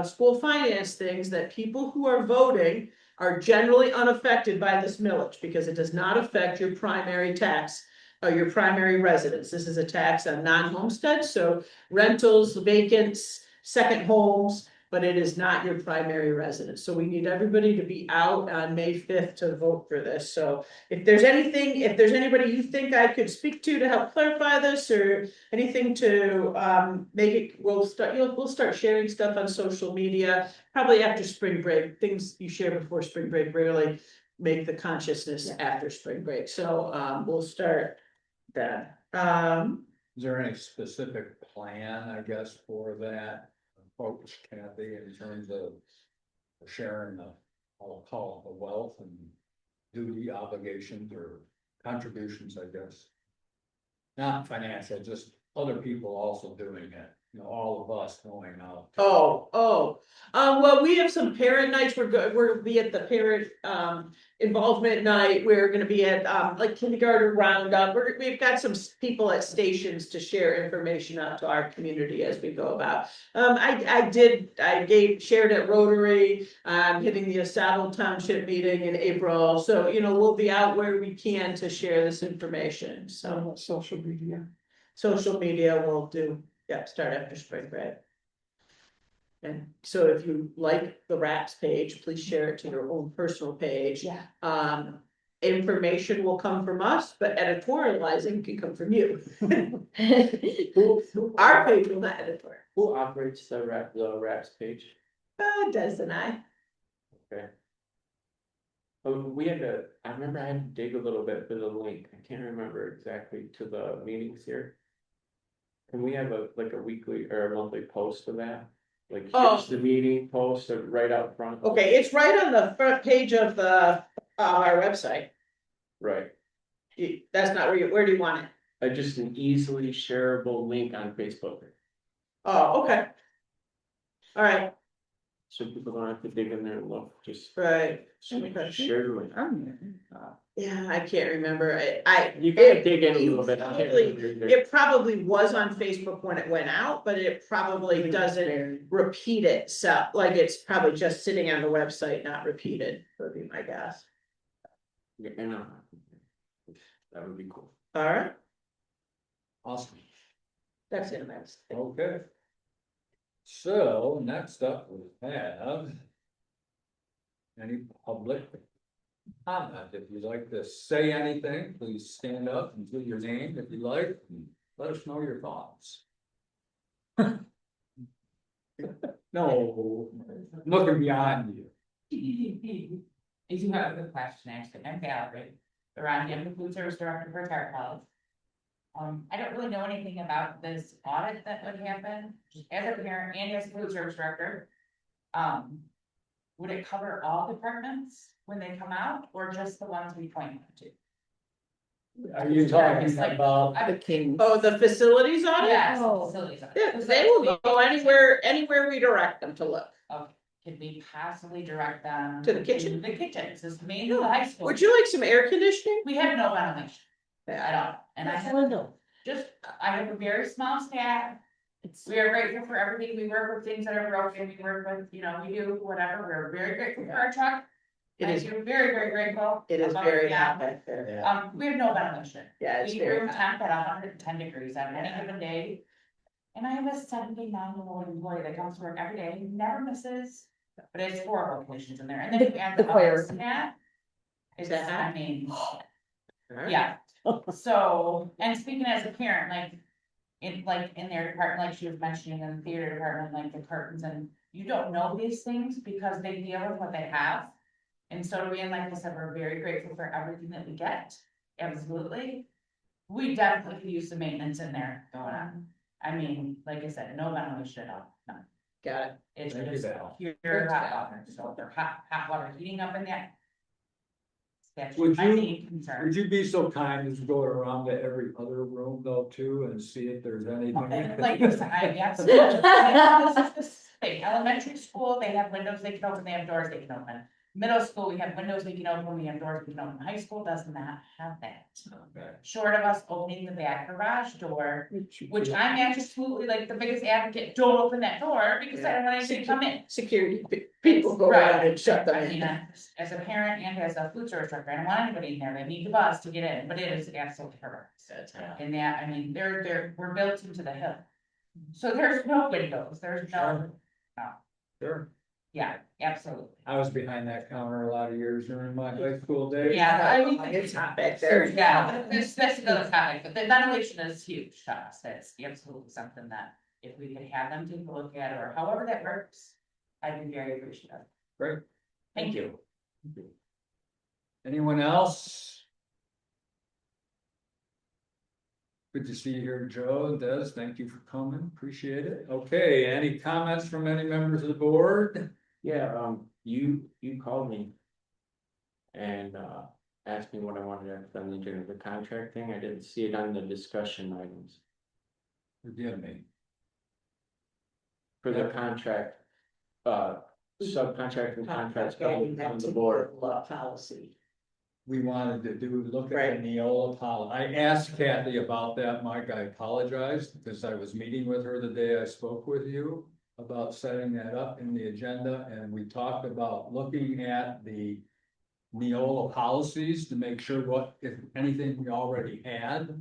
school finance things that people who are voting are generally unaffected by this millage because it does not affect your primary tax or your primary residence. This is a tax on non-homestead, so rentals, vacants, second homes, but it is not your primary residence. So we need everybody to be out on May 5th to vote for this. So if there's anybody you think I could speak to help clarify this or anything to make it, we'll start sharing stuff on social media, probably after spring break. Things you share before spring break rarely make the consciousness after spring break. So we'll start that. Is there any specific plan, I guess, for that? Folks, Kathy, in terms of sharing the, I'll call it the wealth and duty obligations or contributions, I guess. Not financial, just other people also doing it, you know, all of us going out. Well, we have some parent nights. We're gonna be at the parent involvement night. We're gonna be at like kindergarten roundup. We've got some people at stations to share information out to our community as we go about. Shared at Rotary, hitting the Asavo Township meeting in April. So, you know, we'll be out where we can to share this information. So Social media. social media will do, start after spring break. And so if you like the RAPS page, please share it to your own personal page. Yeah. Information will come from us, but editorializing can come from you. Our page will not editorial. Who operates the RAPS page? Des and I. Okay. Oh, I remember I had to dig a little bit for the link. I can't remember exactly to the meetings here. Can we have a weekly or a monthly post of that? Like here's the meeting post right out front? Okay, it's right on the front page of the our website. Right. That's not where do you want it? Just an easily shareable link on Facebook. Oh, okay. All right, So people don't have to dig in there and look, just right. share the link. Yeah, I can't remember. You gotta dig in a little bit. I can't remember either. It probably was on Facebook when it went out, but it probably doesn't repeat it. So like it's probably just sitting on the website, not repeated, would be my guess. Yeah, that would be cool. All right, Awesome. that's it, Max. Okay. So next up we have any public comment. If you'd like to say anything, please stand up and give your name if you like, and let us know your thoughts. No, looking beyond you. I do have a good question, actually. I'm Valerie, around the food service director for Tart Health. I don't really know anything about this audit that would happen as a parent and as a food service director. Would it cover all departments when they come out or just the ones we point them to? Are you talking about? The facilities audit? Yes, Oh. facilities. Yeah, they will go anywhere we direct them to look. Okay, could we possibly direct them? To the kitchen? The kitchens, it's mainly the high school. Would you like some air conditioning? We have no ventilation at all, and I have a very small staff, It's, We are grateful for everything, we work with things that are broken, we work with, you know, we do whatever, we're very grateful for our truck. It is, You're very, very grateful. it is about very that. hot back there. We have no ventilation. Yeah, it's We very room hot. temp at 110 degrees on any given day. And I have a 79-year-old employee that comes to work every day, never misses, but it's horrible conditions in there, and then you add The the choir. ovens to that. It's, that hot? I mean, Alright. yeah, so, and speaking as a parent, in their department, like she was mentioning in the theater department, like the curtains, and you don't know these things because they deal with what they have. And so do we, and like I said, we're very grateful for everything that we get, absolutely. We definitely could use some maintenance in there going on. I mean, like I said, no ventilation at all, no. Got it. It's Thank you, just Val. pure hot water, so they're hot water heating up in there. That's Would my you- main concern. Would you be so kind as to go around to every other room though too and see if there's anything? Like, listen, this is the thing, elementary school, they have windows they can open, they have doors they can open. Middle school, we have windows we can open, we have doors we can open, high school does not have that. Okay. Short of us opening the back garage door, which I'm absolutely like the biggest advocate, don't open that door, because I don't want anybody to come in. Security people go around and shut them I mean, in. as a parent and as a food service director, I don't want anybody in there, they need the bus to get in, but it is absolutely horrendous. And that, I mean, we're built into the hill. So there's no windows, there's no, Sure. yeah, absolutely. I was behind that counter a lot of years during my high school days. Yeah, I mean, It's hot back there. yeah, that's another topic, but the ventilation is huge to us, that's absolutely something that if we could have them take a look at, or however that works, I'd be very appreciative. Great. Thank you. Anyone else? Good to see you here, Joe and Des. Thank you for coming. Appreciate it. Okay, any comments from any members of the board? Yeah, you called me. And asked me what I wanted to have done during the contract thing, I didn't see it on the discussion items Forgive me. for the contract. Subcontracting contracts going on the board. Policy. We wanted to look at Right. the Neola policy. I asked Kathy about that, Mike. I apologized because I was meeting with her the day I spoke with you about setting that up in the agenda, and we talked about looking at the Neola policies to make sure what, if anything, we already had.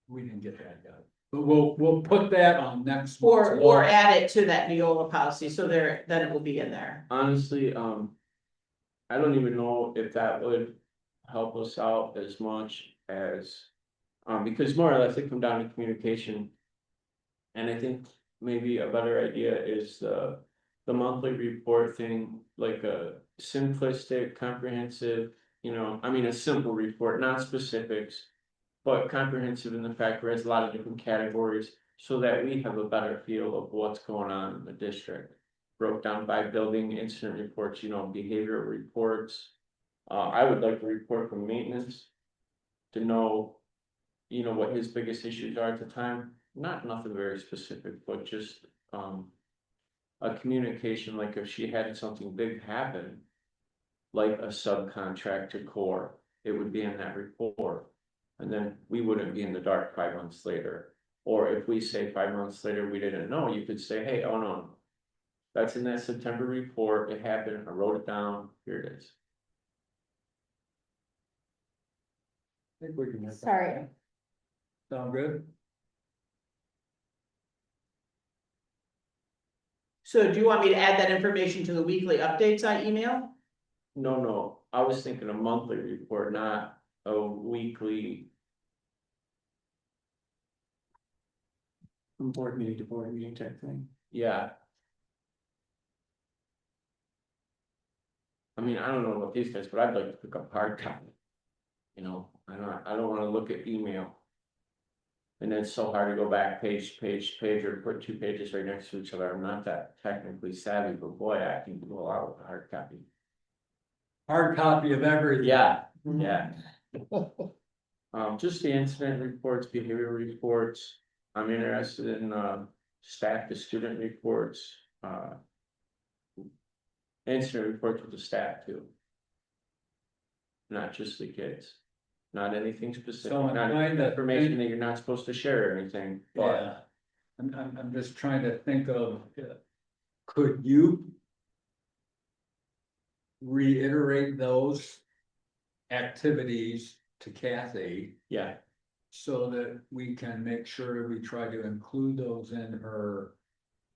We didn't get that done, but we'll put that on next. month's Or list. add it to that Neola policy, so then it will be in there. Honestly, I don't even know if that would help us out as much as, because more or less it come down to communication. And I think maybe a better idea is the monthly report thing, like a simplistic, comprehensive, a simple report, not specifics. But comprehensive in the fact where it's a lot of different categories, so that we have a better feel of what's going on in the district. Broke down by building, incident reports, behavioral reports. I would like a report from maintenance. To know, what his biggest issues are at the time, nothing very specific, but just, a communication, like if she had something big happen. Like a subcontractor core, it would be in that report. And then we wouldn't be in the dark 5 months later. Or if we say 5 months later, we didn't know, you could say, hey, oh no. That's in that September report, it happened, I wrote it down, here it is. I think we can make that. Sorry. Sound good? So do you want me to add that information to the weekly updates I email? No, I was thinking a monthly report, not a weekly. From board meeting to board meeting type thing. Yeah. I mean, I don't know about these guys, but I'd like to pick up hard copy. I don't wanna look at email. And then it's so hard to go back page, or put 2 pages right next to each other. I'm not that technically savvy, but boy, I can do a lot with a hard copy. Hard copy of everything. Yeah. Just the incident reports, behavior reports. I'm interested in staff to student reports, incident reports with the staff too. Not just the kids, not anything specific, So I'm not trying to information think- that you're not supposed to share or anything, but Yeah. I'm just trying to think of, could you reiterate those activities to Kathy Yeah, so that we can make sure we try to include those in her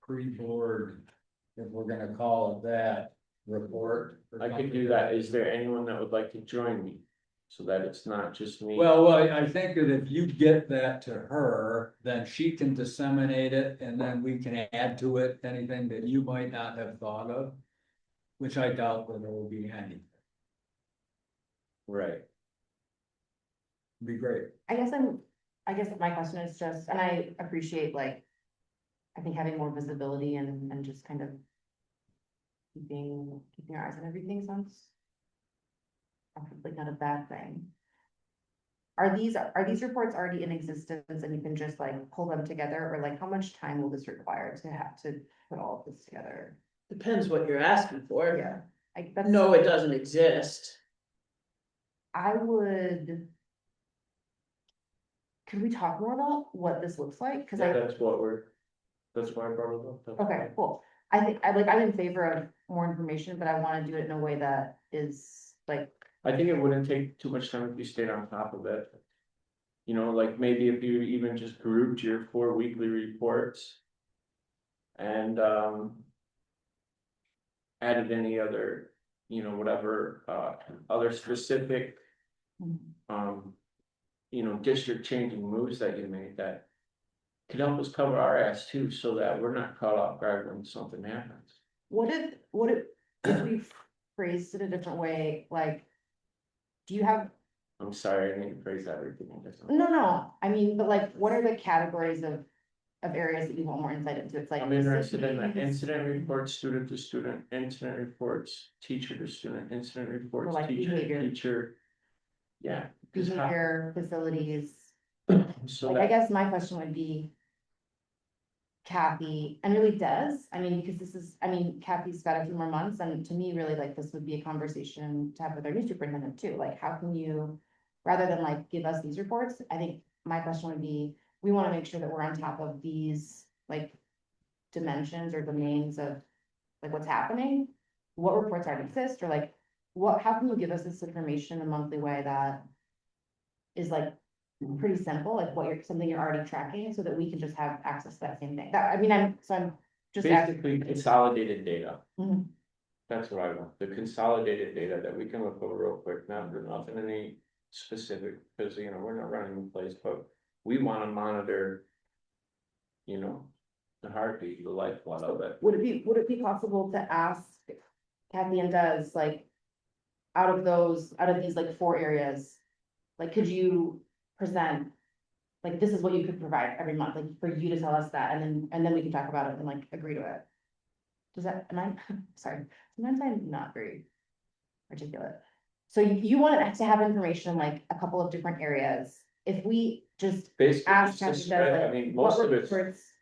pre-board, if we're gonna call it that, report? or I could something? do that. Is there anyone that would like to join me? So that it's not just me. Well, I think that if you get that to her, then she can disseminate it and then we can add to it anything that you might not have thought of. Which I doubt that there will be any. Right. Be great. I guess my question is just, and I appreciate like, I think having more visibility and just kind of keeping our eyes on everything sounds like not a bad thing. Are these reports already in existence and you can just like pull them together, or like how much time will this require to have to put all of this together? Depends what you're asking for. Yeah. No, it doesn't exist. I would. Could we talk more about what this looks like? Cause That's why I brought it up. That's okay, why. cool. I think, I'm in favor of more information, but I wanna do it in a way that is like, I think it wouldn't take too much time if you stayed on top of it. You know, like maybe if you even just grouped your 4 weekly reports. And added any other, whatever, other specific, district changing moves that you made that. Could help us cover our ass too, so that we're not caught off guard when something happens. what if we phrased it a different way, like. Do you have, I'm sorry, I didn't phrase everything. no, I mean, but like, what are the categories of areas that you want more insight into? It's like. I'm interested in the incident reports, student to student, incident reports, teacher to student, incident reports, like teacher to behavior. teacher. Yeah. 'Cause how- Behavior, facilities, So like, I that, guess my question would be. Kathy, and really Des, I mean, because Kathy's got a few more months, and to me, really, like, this would be a conversation to have with our new superintendent too, like, how can you? Rather than like give us these reports, I think my question would be, we wanna make sure that we're on top of these, like. Dimensions or domains of, like, what's happening, what reports already exist, or like, how can you give us this information in a monthly way that. Is like pretty simple, like something you're already tracking, so that we can just have access to that same thing. I'm just asking. basically consolidated data. Mhm. That's what I want, the consolidated data that we can look over real quick, not for nothing any specific, because we're not running the place, but we wanna monitor. The heartbeat, the lifeblood of it. Would it be possible to ask Kathy and Des, like, out of these like 4 areas, like, could you present, like, this is what you could provide every month, like, for you to tell us that, and then we can talk about it and like agree to it. Sorry, sometimes I'm not very articulate. So you wanted us to have information, like, a couple of different areas, if we just Basically, ask it's a Kathy, spread, I Des, mean, like, most what of it's, reports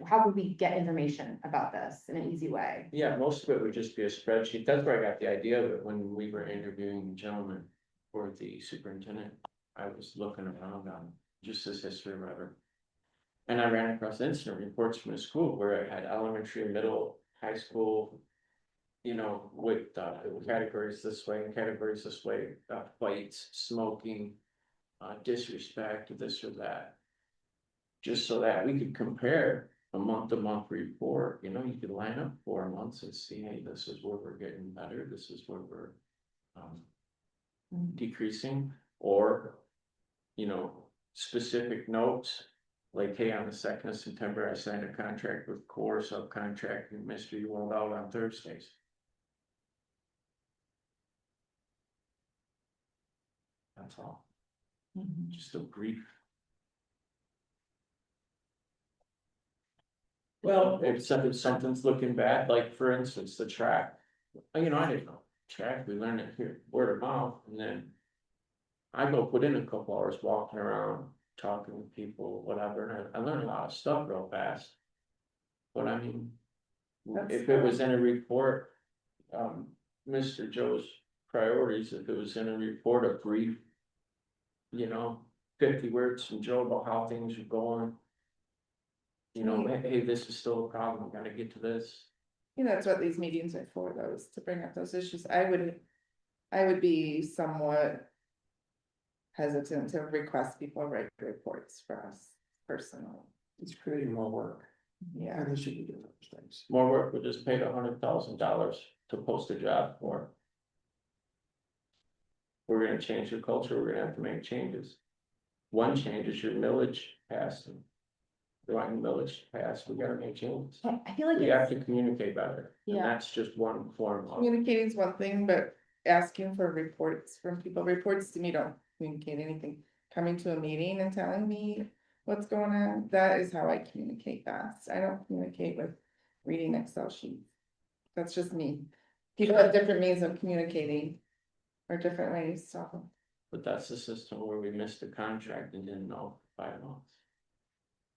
how would we get information about this in an easy way? yeah, most of it would just be a spreadsheet, that's where I got the idea of it, when we were interviewing the gentleman for the superintendent. I was looking around on just this history of whatever. And I ran across incident reports from the school where I had elementary, middle, high school. With categories this way and categories this way, fights, smoking, disrespect, this or that. Just so that we could compare a month-to-month report, you could line up 4 months and see, hey, this is where we're getting better, this is where we're. Decreasing, or. Specific notes. Like, hey, on the 2nd of September, I signed a contract with Core Subcontracting, Mystery World out on Thursdays. That's all, just a brief. Well, If something's looking bad, like for instance, the track, I didn't know, track, we learned it here, word of mouth, and then. I go put in a couple hours walking around, talking with people, whatever, and I learned a lot of stuff real fast. But I mean, if it was in a report, Mr. Joe's priorities, if it was in a report, a brief. 50 words from Joe about how things are going. You know, hey, this is still a problem, we gotta get to this. You know, that's what these meetings are for, those, to bring up those issues. I would be somewhat hesitant to request people write reports for us personally. It's creating more work, Yeah, and they should be doing those things. More work, we just paid $100,000 to post a job for. We're gonna change the culture, we're gonna have to make changes. One change is your millage passed. The millage passed, we gotta make changes. I feel like We have it's, to communicate better, and Yeah. that's just one form of. communicating is one thing, but asking for reports from people, reports to me don't communicate anything. Coming to a meeting and telling me what's going on, that is how I communicate best. I don't communicate with reading Excel sheets. That's just me. People have different means of communicating. Or different ways, so. But that's the system where we missed the contract and didn't know for 5 months.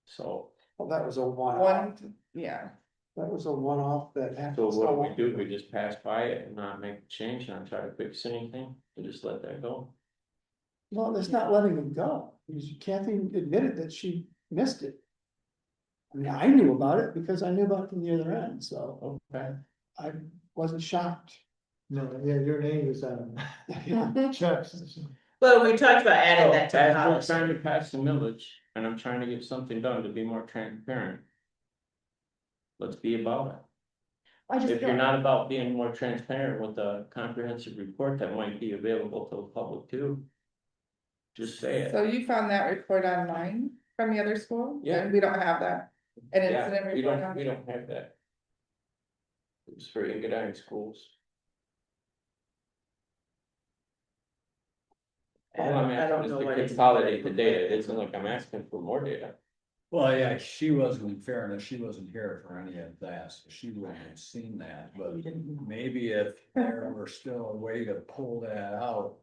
So, Well, that was a one-off, One, yeah, that was a one-off that happened. so what do? We just pass by it and not make a change, not try to fix anything, and just let that go? Well, it's not letting them go, because Kathy admitted that she missed it. I mean, I knew about it because I knew about it from the other end, so Okay. I wasn't shocked. No, yeah, your name is on checks. Well, we talked about adding So, that to as the we're policy. trying to pass the millage, and I'm trying to get something done to be more transparent. Let's be about it. I just If feel, you're not about being more transparent with a comprehensive report that might be available to the public too. Just say it. so you found that report online from the other school? Yeah. And we don't have that, an Yeah, incident we report don't, on? we don't have that. It's for Engadine schools. All I'm I don't asking know is what to it's- consolidate the data, it isn't like I'm asking for more data. Well, yeah, she wasn't, in fairness, she wasn't here for any of that, so she wouldn't have seen that, but maybe if there were still a way to pull that out.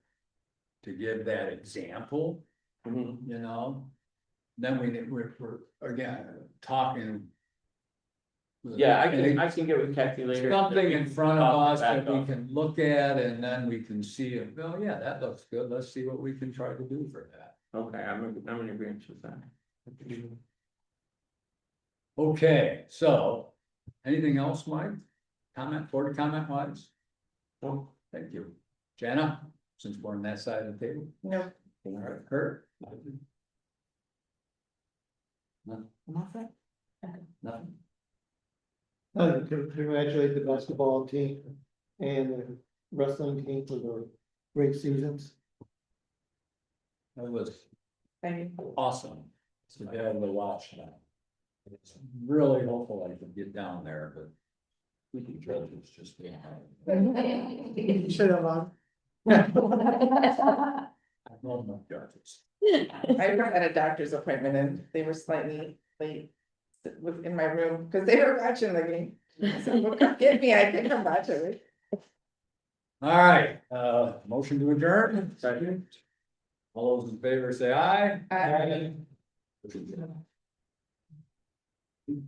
To give that example, Mhm. you know? Then we're again, talking. Yeah, I can get with Kathy later. Something in front of Talk us back that we up. can look at and then we can see it, well, yeah, that looks good, let's see what we can try to do for that. Okay, I'm in agreement with that. Okay, so, anything else, Mike? Board comment wise? No. Thank you. Jana, since we're on that side of the table, No. all right, Kurt? Nothing, nothing. nothing, Congratulate the basketball team and the wrestling team for the great seasons. that was Thank you. awesome to be able to watch that. It's really hopeful I can get down there, but. We can judge it's just. You said that loud. I love my judges. I had a doctor's appointment and they were slightly late. In my room, because they were watching the game. I said, well, come get me, I can come watch it. All right, motion to adjourn, Second. all those in favor say aye. Aye. Aye.